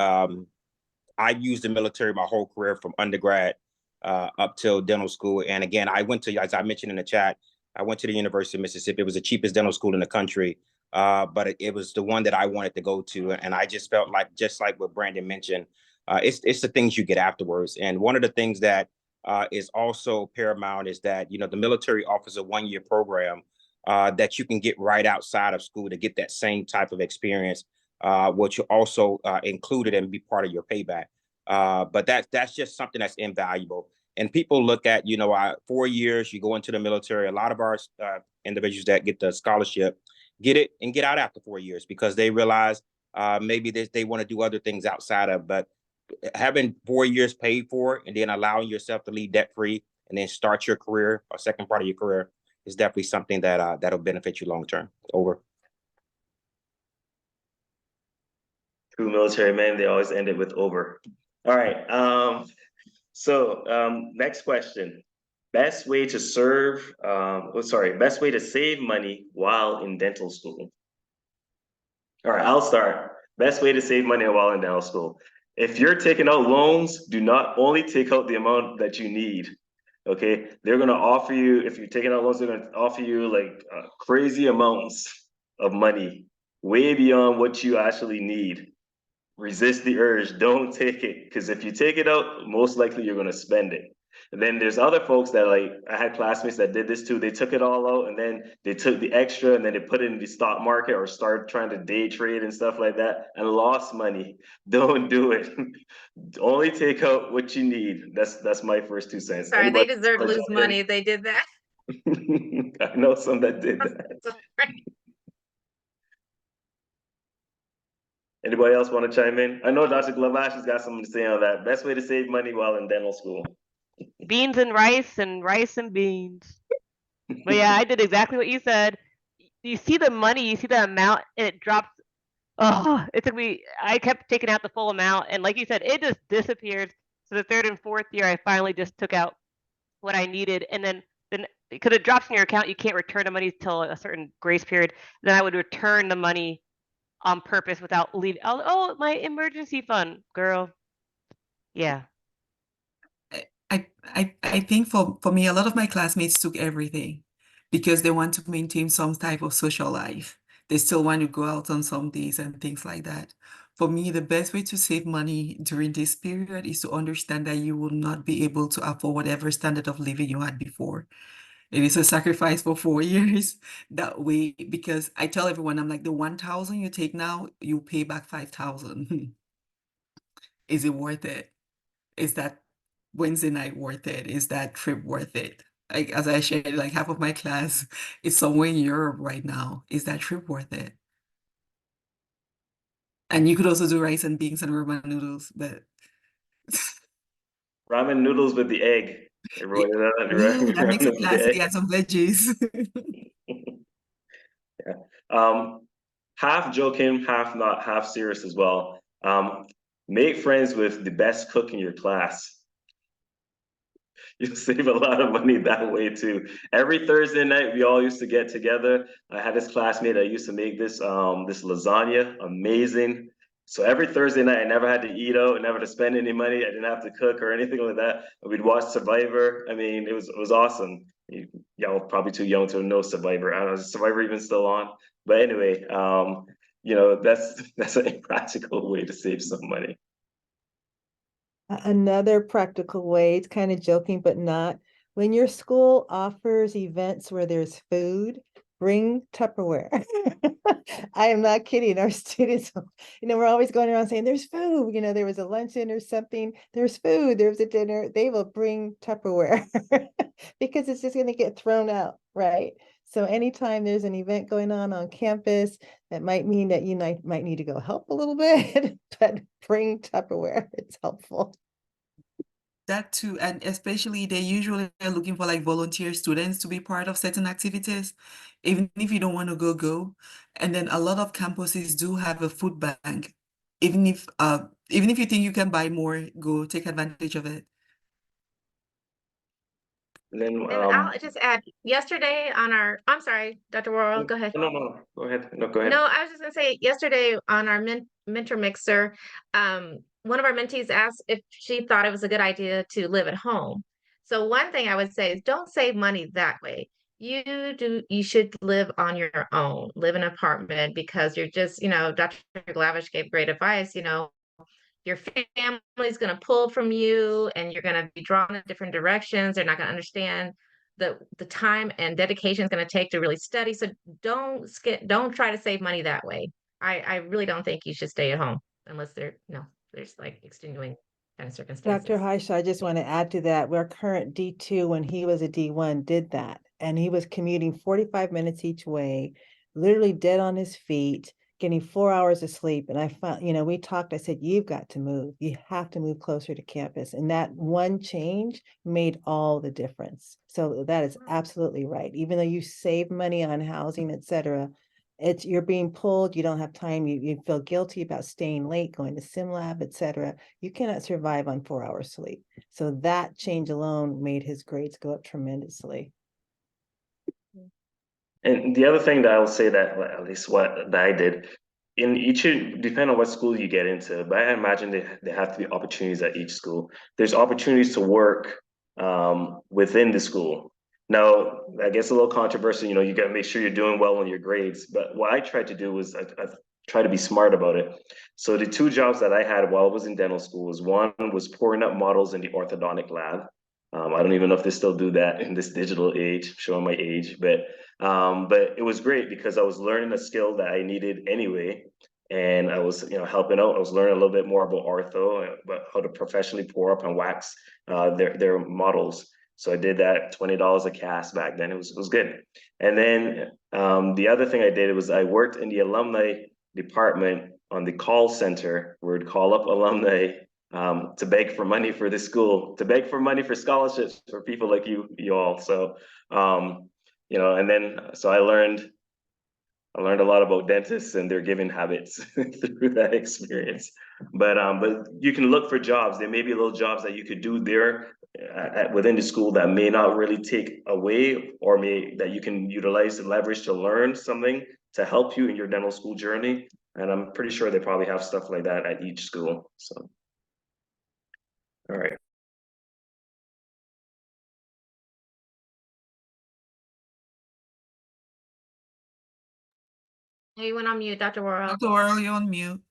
S7: I used the military my whole career from undergrad up till dental school. And again, I went to, as I mentioned in the chat, I went to the University of Mississippi. It was the cheapest dental school in the country, but it was the one that I wanted to go to. And I just felt like, just like what Brandon mentioned, it's the things you get afterwards. And one of the things that is also paramount is that, the military offers a 1-year program that you can get right outside of school to get that same type of experience, which you also included and be part of your payback. But that's just something that's invaluable. And people look at, 4 years, you go into the military. A lot of our individuals that get the scholarship get it and get out after 4 years because they realize maybe they want to do other things outside of. But having 4 years paid for and then allowing yourself to leave debt free and then start your career or second part of your career is definitely something that that'll benefit you long term. Over.
S2: True military men, they always end it with over. All right. Next question. Best way to best way to save money while in dental school. All right, I'll start. Best way to save money while in dental school. If you're taking out loans, do not only take out the amount that you need. Okay, they're gonna offer you, if you're taking out loans, they're gonna offer you like crazy amounts of money, way beyond what you actually need. Resist the urge, don't take it, because if you take it out, most likely you're gonna spend it. And then there's other folks that, like, I had classmates that did this too. They took it all out and then they took the extra and then they put it in the stock market or started trying to day trade and stuff like that and lost money. Don't do it. Only take out what you need. That's my first 2 cents.
S8: Sorry,
S2: Anybody
S8: they deserve to
S2: wanna
S8: lose
S2: jump in?
S8: money if they did that.
S2: I know some that did that.
S8: Sorry.
S2: Anybody else want to chime in? I know Dr. Glavash has got something to say on that. Best way to save money while in dental school.
S6: Beans and rice and beans. But yeah, I did exactly what you said. You see the money, you see the amount, and it drops. Oh, it took me. I kept taking out the full amount, and like you said, it just disappeared. So the 3rd and 4th year, I finally just took out what I needed, and then because it drops in your account, you can't return the money till a certain grace period. Then I would return the money on purpose without leaving. Oh, my emergency fund, girl. Yeah.
S1: I think for me, a lot of my classmates took everything because they want to maintain some type of social life. They still want to go out on some days and things like that. For me, the best way to save money during this period is to understand that you will not be able to afford whatever standard of living you had before. It is a sacrifice for 4 years that way, because I tell everyone, I'm like, the 1,000 you take now, you pay back 5,000. Is it worth it? Is that Wednesday night worth it? Is that trip worth it? Like, as I shared, like half of my class is somewhere in Europe right now. Is that trip worth it? And you could also do rice and beans and ramen noodles, but
S2: Ramen noodles with the egg. Everybody know that, right?
S1: that makes
S2: Ramen
S1: it
S2: with the
S1: classy.
S2: egg.
S1: Add some veggies.
S2: Half joking, half not, half serious as well. Make friends with the best cook in your class. You save a lot of money that way too. Every Thursday night, we all used to get together. I had this classmate that used to make this this lasagna, amazing. So every Thursday night, I never had to eat out, I never had to spend any money. I didn't have to cook or anything like that. We'd watch Survivor. I mean, it was awesome. Y'all probably too young to know Survivor. I don't know, is Survivor even still on? But anyway, you know, that's an impractical way to save some money.
S3: Another practical way, it's kind of joking, but not. When your school offers events where there's food, bring Tupperware. I am not kidding. Our students, we're always going around saying there's food. There was a luncheon or something. There's food. There's a dinner. They will bring Tupperware because it's just going to get thrown out, right? So anytime there's an event going on campus, that might mean that you might need to go help a little bit, but bring Tupperware. It's helpful.
S1: That too, and especially they usually are looking for like volunteer students to be part of certain activities, even if you don't want to go. And then a lot of campuses do have a food bank. Even if you think you can buy more, go take advantage of it.
S2: And then
S8: And I'll just add, yesterday on our, I'm sorry, Dr. Worrell, go ahead.
S2: no, go ahead. No, go ahead.
S8: No, I was just gonna say, yesterday on our mentor mixer, one of our mentees asked if she thought it was a good idea to live at home. So one thing I would say is don't save money that way. You should live on your own, live in an apartment, because you're just, Dr. Glavish gave great advice, your family's going to pull from you and you're going to be drawn in different directions. They're not going to understand the time and dedication it's going to take to really study. So don't try to save money that way. I really don't think you should stay at home unless there's like extenuating kind of circumstances.
S3: Dr. Haisha, I just want to add to that. Our current D2, when he was a D1, did that. And he was commuting 45 minutes each way, literally dead on his feet, getting 4 hours of sleep. And I found, we talked, I said, you've got to move. You have to move closer to campus. And that one change made all the difference. So that is absolutely right. Even though you save money on housing, et cetera, you're being pulled, you don't have time, you feel guilty about staying late, going to sim lab, et cetera. You cannot survive on 4 hours sleep. So that change alone made his grades go up tremendously.
S2: And the other thing that I will say that, at least that I did, depending on what school you get into, but I imagine there have to be opportunities at each school. There's opportunities to work within the school. Now, I guess a little controversial, you got to make sure you're doing well on your grades. But what I tried to do was I try to be smart about it. So the two jobs that I had while I was in dental school was one was pouring up models in the orthodontic lab. I don't even know if they still do that in this digital age, showing my age, but it was great because I was learning a skill that I needed anyway. And I was, helping out. I was learning a little bit more about ortho, about how to professionally pour up and wax their models. So I did that, $20 a cast back then. It was good. And then the other thing I did was I worked in the alumni department on the call center, where we'd call up alumni to beg for money for the school, to beg for money for scholarships for people like you all. So, and then so I learned a lot about dentists and their giving habits through that experience. But you can look for jobs. There may be little jobs that you could do there within the school that may not really take away, or that you can utilize and leverage to learn something to help you in your dental school journey. And I'm pretty sure they probably have stuff like that at each school. So, all right.
S8: You went on mute, Dr. Worrell.
S1: Dr. Worrell, you're on mute.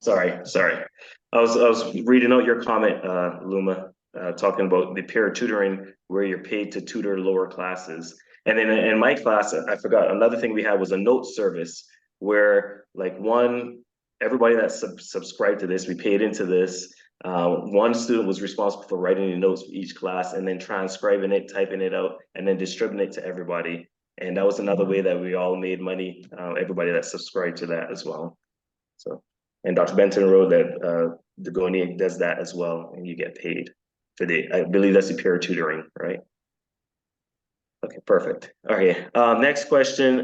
S2: Sorry. I was reading out your comment, Luma, talking about the peer tutoring where you're paid to tutor lower classes. And then in my class, I forgot, another thing we had was a note service where everybody that subscribed to this, we paid into this. One student was responsible for writing the notes for each class and then transcribing it, typing it out, and then distributing it to everybody. And that was another way that we all made money, everybody that subscribed to that as well. So, and Dr. Benton wrote that Degoni does that as well, and you get paid for I believe that's the peer tutoring, right? Okay, perfect. Okay, next question.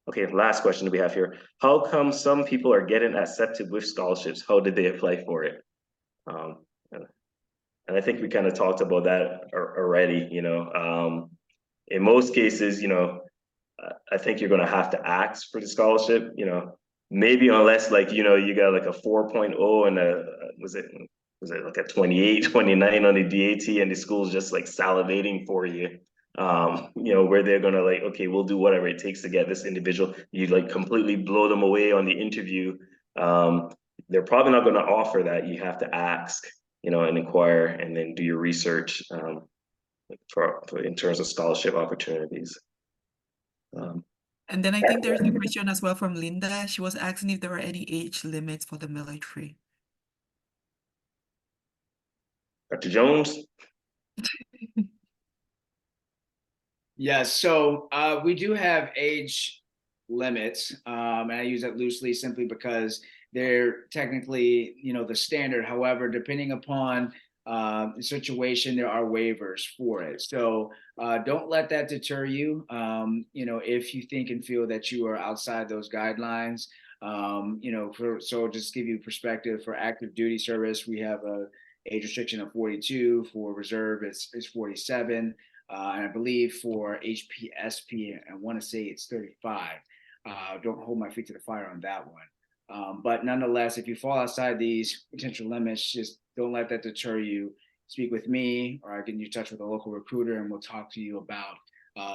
S2: Okay, last question that we have here. How come some people are getting accepted with scholarships? How did they apply for it? And I think we kind of talked about that already, in most cases, I think you're going to have to ask for the scholarship, maybe unless like, you got like a 4.0 and was it like a 28, 29 on the DAT and the school's just like salivating for you. Where they're gonna like, okay, we'll do whatever it takes to get this individual. You like completely blow them away on the interview. They're probably not gonna offer that. You have to ask, and inquire and then do your research for in terms of scholarship opportunities.
S1: And then I think there's a question as well from Linda. She was asking if there are any age limits for the military.
S2: Dr. Jones?
S4: Yes, so we do have age limits, and I use that loosely simply because they're technically, the standard. However, depending upon the situation, there are waivers for it. So don't let that deter you. If you think and feel that you are outside those guidelines, so just give you perspective for active duty service, we have a age restriction of 42. For reserve, it's 47. And I believe for HPSP, I want to say it's 35. Don't hold my feet to the fire on that one. But nonetheless, if you fall outside these potential limits, just don't let that deter you. Speak with me, or I get in touch with a local recruiter, and we'll talk to you about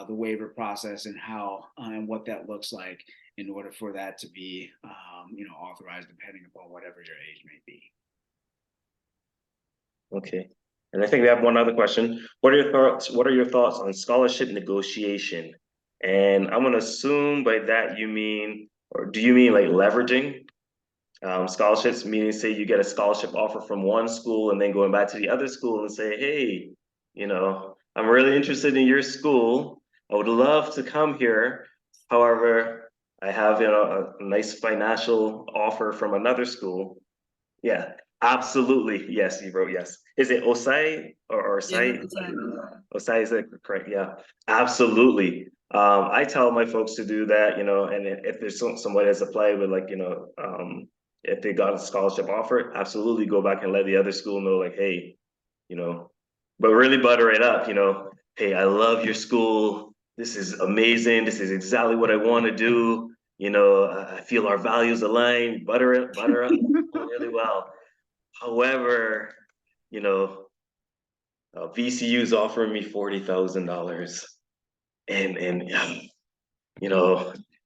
S4: the waiver process and how and what that looks like in order for that to be, authorized, depending upon whatever your age may be.
S2: Okay. And I think we have one other question. What are your thoughts on scholarship negotiation? And I'm gonna assume by that you mean, or do you mean like leveraging scholarships, meaning say you get a scholarship offer from one school and then going back to the other school and say, hey, I'm really interested in your school. I would love to come here. However, I have, a nice financial offer from another school. Yeah, absolutely. Yes, you wrote yes. Is it Osai or Osai?
S1: Yeah,
S2: Osai is it correct? Yeah, absolutely. I tell my folks to do that, and if there's somebody that's applied with like, if they got a scholarship offer, absolutely go back and let the other school know, like, hey, but really butter it up, hey, I love your school. This is amazing. This is exactly what I want to do. I feel our values align. Butter up really well. However, VCU is offering me $40,000, and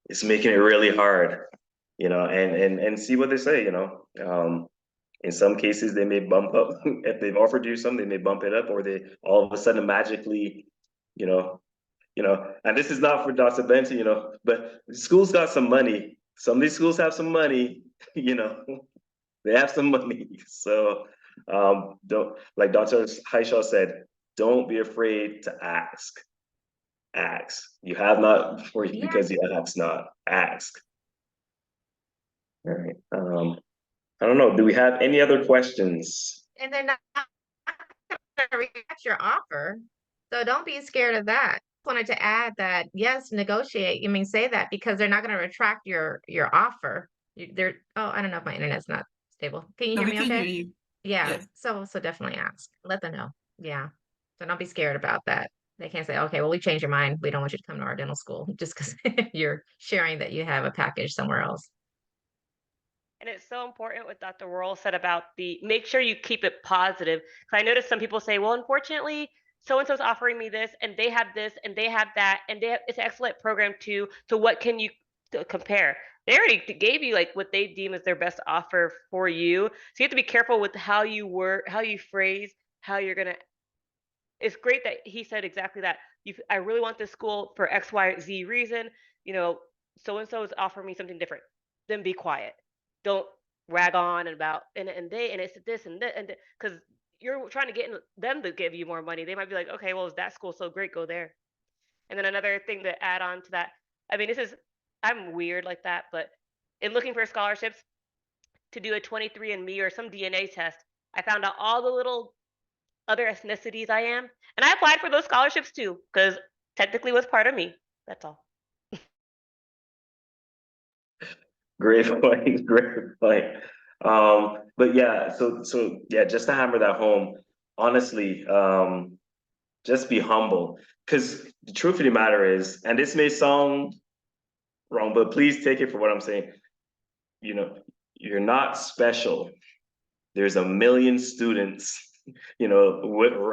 S2: it's making it really hard. And see what they say. In some cases, they may bump up if they've offered you something. They may bump it up, or they all of a sudden magically, you know, and this is not for Dr. Benton, but schools got some money. Some of these schools have some money, they have some money. So don't, like Dr. Haishaw said, don't be afraid to ask. Ask. You have not before you, because you ask not. Ask. All right. I don't know. Do we have any other questions?
S8: And they're not gonna reject your offer. So don't be scared of that. Wanted to add that, yes, negotiate. You mean, say that, because they're not going to retract your offer. They're, oh, I don't know if my internet's not stable. Can you
S1: No,
S8: hear
S1: we
S8: me
S1: can
S8: okay?
S1: hear you.
S8: Yeah.
S1: Yes.
S8: So definitely ask. Let them know. Yeah. So don't be scared about that. They can't say, okay, well, we changed your mind. We don't want you to come to our dental school just because you're sharing that you have a package somewhere else.
S6: And it's so important what Dr. Worrell said about the make sure you keep it positive. Because I noticed some people say, well, unfortunately, so and so's offering me this, and they have this, and they have that, and it's an excellent program too. So what can you compare? They already gave you like what they deem as their best offer for you. So you have to be careful with how you word, how you phrase, how you're gonna. It's great that he said exactly that. I really want this school for X, Y, Z reason. So and so is offering me something different. Then be quiet. Don't rag on about and it's this and that, and because you're trying to get them to give you more money. They might be like, okay, well, is that school so great? Go there. And then another thing to add on to that, I mean, I'm weird like that, but in looking for scholarships to do a 23andMe or some DNA test, I found out all the little other ethnicities I am, and I applied for those scholarships too because technically it was part of me. That's all.
S2: Great point. Great point. But yeah, so yeah, just to hammer that home, honestly, just be humble. Because the truth of the matter is, and this may sound wrong, but please take it for what I'm saying. you know, you're not special. There's a million students, you know,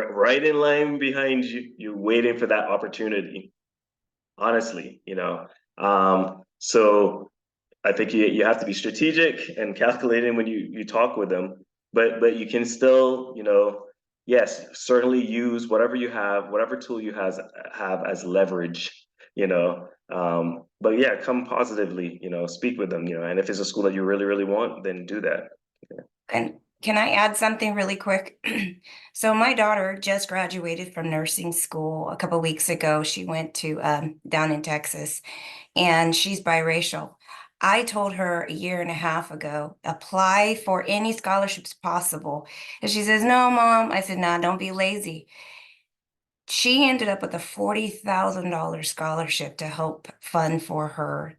S2: right in line behind you. You're waiting for that opportunity. Honestly, you know. So I think you have to be strategic and calculating when you talk with them, but you can still, you know, yes, certainly use whatever you have, whatever tool you have as leverage, you know. But yeah, come positively, you know, speak with them, you know, and if it's a school that you really, really want, then do that.
S5: And can I add something really quick? So my daughter just graduated from nursing school a couple weeks ago. She went to down in Texas, and she's biracial. I told her a year and a half ago, apply for any scholarships possible. And she says, no, Mom. I said, nah, don't be lazy. She ended up with a $40,000 scholarship to help fund for her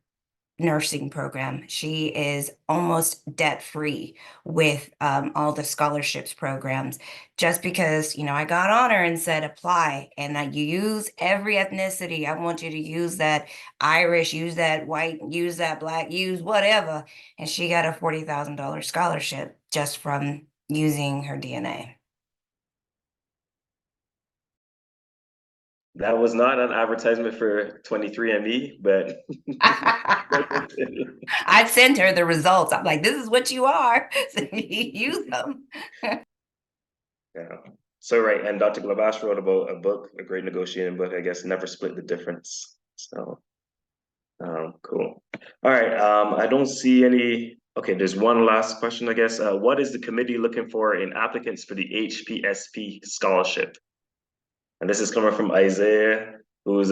S5: nursing program. She is almost debt free with all the scholarships programs, just because, you know, I got on her and said, apply, and you use every ethnicity. I want you to use that Irish, use that white, use that black, use whatever. And she got a $40,000 scholarship just from using her DNA.
S2: That was not an advertisement for 23andMe, but
S5: I sent her the results. I'm like, this is what you are. So use them.
S2: yeah. So right, and Dr. Glabash wrote about a book, a great negotiating book, I guess, Never Split the Difference. So cool. All right. I don't see any. Okay, there's one last question, I guess. What is the committee looking for in applicants for the HPSP scholarship? And this is coming from Isaiah, who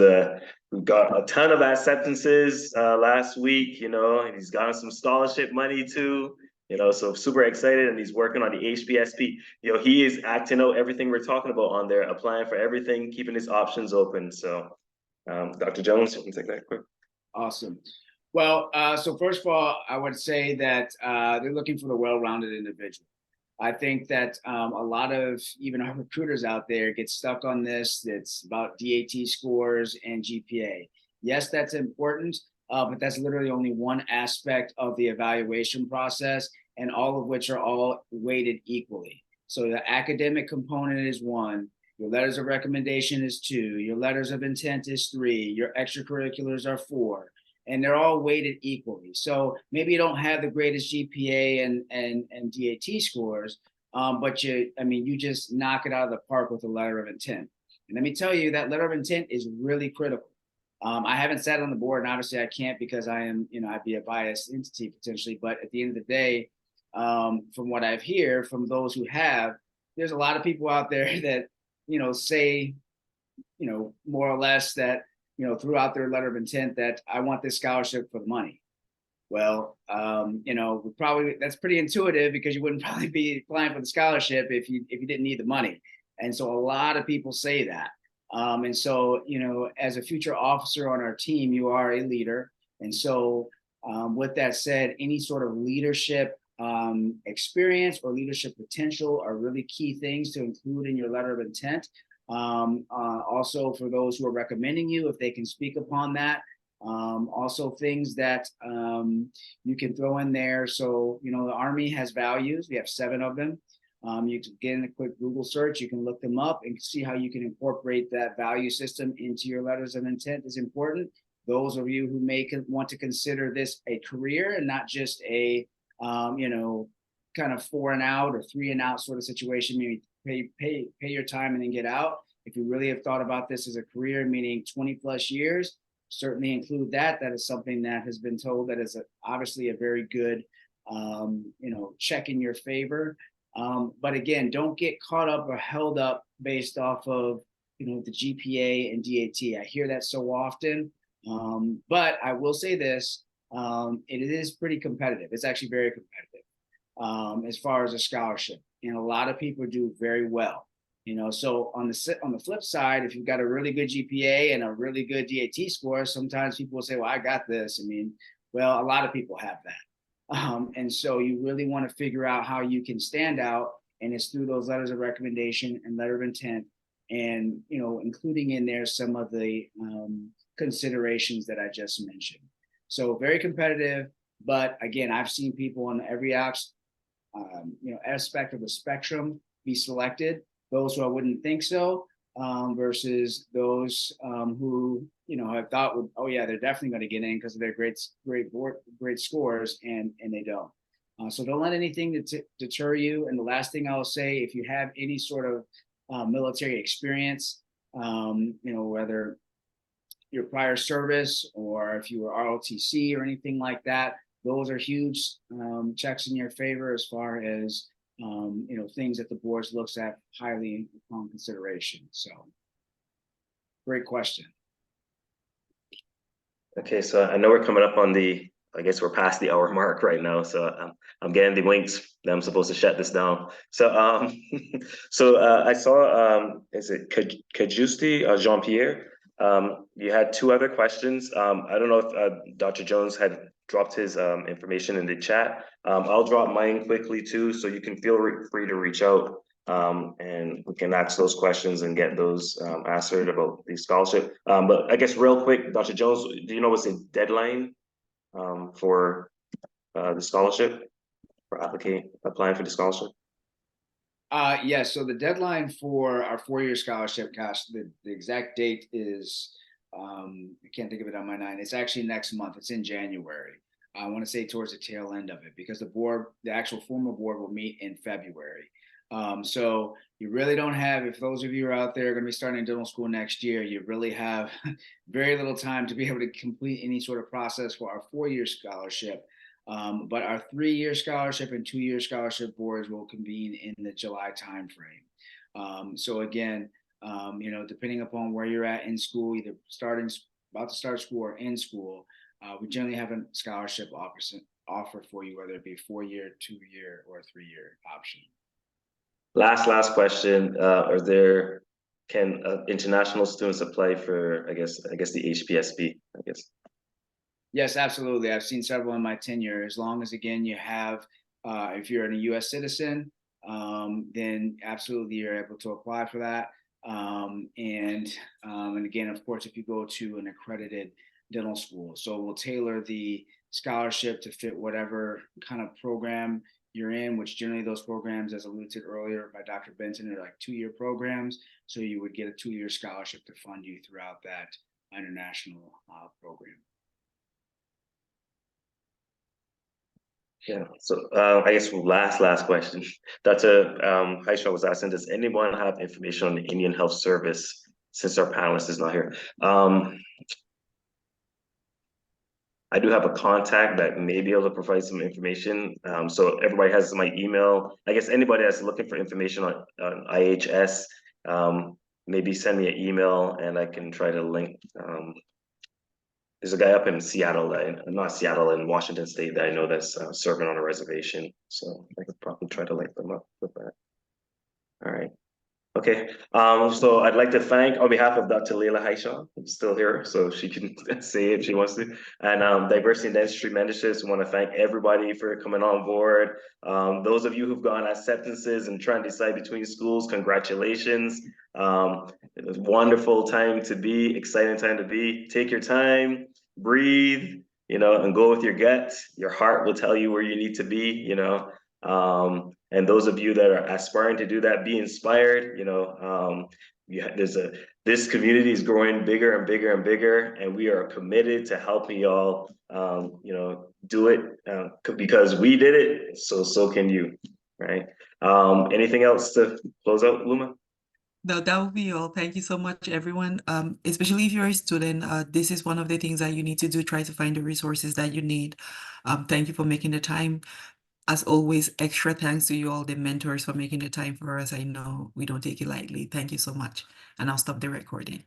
S2: got a ton of acceptances last week, you know, and he's gotten some scholarship money too, you know, so super excited, and he's working on the HPSP. You know, he is acting out everything we're talking about on there, applying for everything, keeping his options open. So Dr. Jones, you can take that quick.
S4: Awesome. Well, so first of all, I would say that they're looking for the well-rounded individual. I think that a lot of even our recruiters out there get stuck on this. It's about DAT scores and GPA. Yes, that's important, but that's literally only one aspect of the evaluation process, and all of which are all weighted equally. So the academic component is one, your letters of recommendation is two, your letters of intent is three, your extracurriculars are four, and they're all weighted equally. So maybe you don't have the greatest GPA and DAT scores, but you just knock it out of the park with a letter of intent. And let me tell you, that letter of intent is really critical. I haven't sat on the board, and obviously I can't because I am, I'd be a biased entity potentially. But at the end of the day, from what I've heard from those who have, there's a lot of people out there that, say, more or less that, throughout their letter of intent that I want this scholarship for the money. Well, probably that's pretty intuitive, because you wouldn't probably be applying for the scholarship if you didn't need the money. And so a lot of people say that. And so, as a future officer on our team, you are a leader. And so with that said, any sort of leadership experience or leadership potential are really key things to include in your letter of intent. Also for those who are recommending you, if they can speak upon that. Also things that you can throw in there. So, the Army has values. We have 7 of them. You can get in a quick Google search. You can look them up and see how you can incorporate that value system into your letters of intent is important. Those of you who may want to consider this a career and not just a, kind of 4 and out or 3 and out sort of situation, maybe pay your time and then get out. If you really have thought about this as a career, meaning 20 plus years, certainly include that. That is something that has been told that is obviously a very good, check in your favor. But again, don't get caught up or held up based off of, the GPA and DAT. I hear that so often. But I will say this, it is pretty competitive. It's actually very competitive as far as a scholarship. And a lot of people do very well. So on the flip side, if you've got a really good GPA and a really good DAT score, sometimes people will say, well, I got this. Well, a lot of people have that. And so you really want to figure out how you can stand out. And it's through those letters of recommendation and letter of intent, and, including in there some of the considerations that I just mentioned. So very competitive, But again, I've seen people on every aspect of the spectrum be selected. Those who I wouldn't think so, versus those who have thought would, oh yeah, they're definitely going to get in because of their great scores, and they don't. So don't let anything deter you. And the last thing I'll say, if you have any sort of military experience, whether your prior service or if you were ROTC or anything like that, those are huge checks in your favor as far as things that the board looks at highly upon consideration. So great question.
S2: Okay, so I know we're coming up on I guess we're past the hour mark right now. So I'm getting the winks that I'm supposed to shut this down. So I saw is it Kajusti Jean-Pierre? You had two other questions. I don't know if Dr. Jones had dropped his information in the chat. I'll drop mine quickly too, so you can feel free to reach out and we can ask those questions and get those answered about the scholarship. But I guess real quick, Dr. Jones, do you know what's the deadline for the scholarship, for applying for the scholarship?
S4: Yes, so the deadline for our 4-year scholarship, gosh, the exact date is, I can't think of it on my mind. It's actually next month. It's in January. I want to say towards the tail end of it, because the actual formal board will meet in February. So you really don't have, if those of you are out there going to be starting dental school next year, you really have very little time to be able to complete any sort of process for our 4-year scholarship. But our 3-year scholarship and 2-year scholarship boards will convene in the July timeframe. So again, depending upon where you're at in school, either about to start school or in school, we generally have a scholarship offer for you, whether it be 4-year, 2-year, or 3-year option.
S2: Last question. Can international students apply for, I guess the HPSB, I guess?
S4: Yes, absolutely. I've seen several in my tenure. As long as, again, you have, if you're a U.S. citizen, then absolutely you're able to apply for that. And again, of course, if you go to an accredited dental school, so we'll tailor the scholarship to fit whatever kind of program you're in, which generally those programs, as alluded to earlier by Dr. Benton, are like 2-year programs. So you would get a 2-year scholarship to fund you throughout that international program.
S2: Yeah, so I guess last question. Dr. Haisha was asking, does anyone have information on the Indian Health Service, since our panelist is not here? I do have a contact that may be able to provide some information. So everybody has my email. I guess anybody that's looking for information on IHS, maybe send me an email and I can try to link. There's a guy up in Seattle, not Seattle, in Washington State that I know that's serving on a reservation. So I could probably try to link them up with that. All right. Okay. So I'd like to thank, on behalf of Dr. Leila Haisha, who's still here, so she can say if she wants to, and Diversity and Dentistry Mentorships. I want to thank everybody for coming on board. Those of you who've gone acceptances and trying to decide between schools, congratulations. It was a wonderful time to be, exciting time to be. Take your time, breathe, and go with your gut. Your heart will tell you where you need to be, and those of you that are aspiring to do that, be inspired. This community is growing bigger and bigger and bigger, and we are committed to helping y'all, do it because we did it. So can you, right? Anything else to close out, Luma?
S1: No, that would be all. Thank you so much, everyone. Especially if you're a student, this is one of the things that you need to do. Try to find the resources that you need. Thank you for making the time. As always, extra thanks to you all, the mentors, for making the time for us. I know we don't take it lightly. Thank you so much. And I'll stop the recording.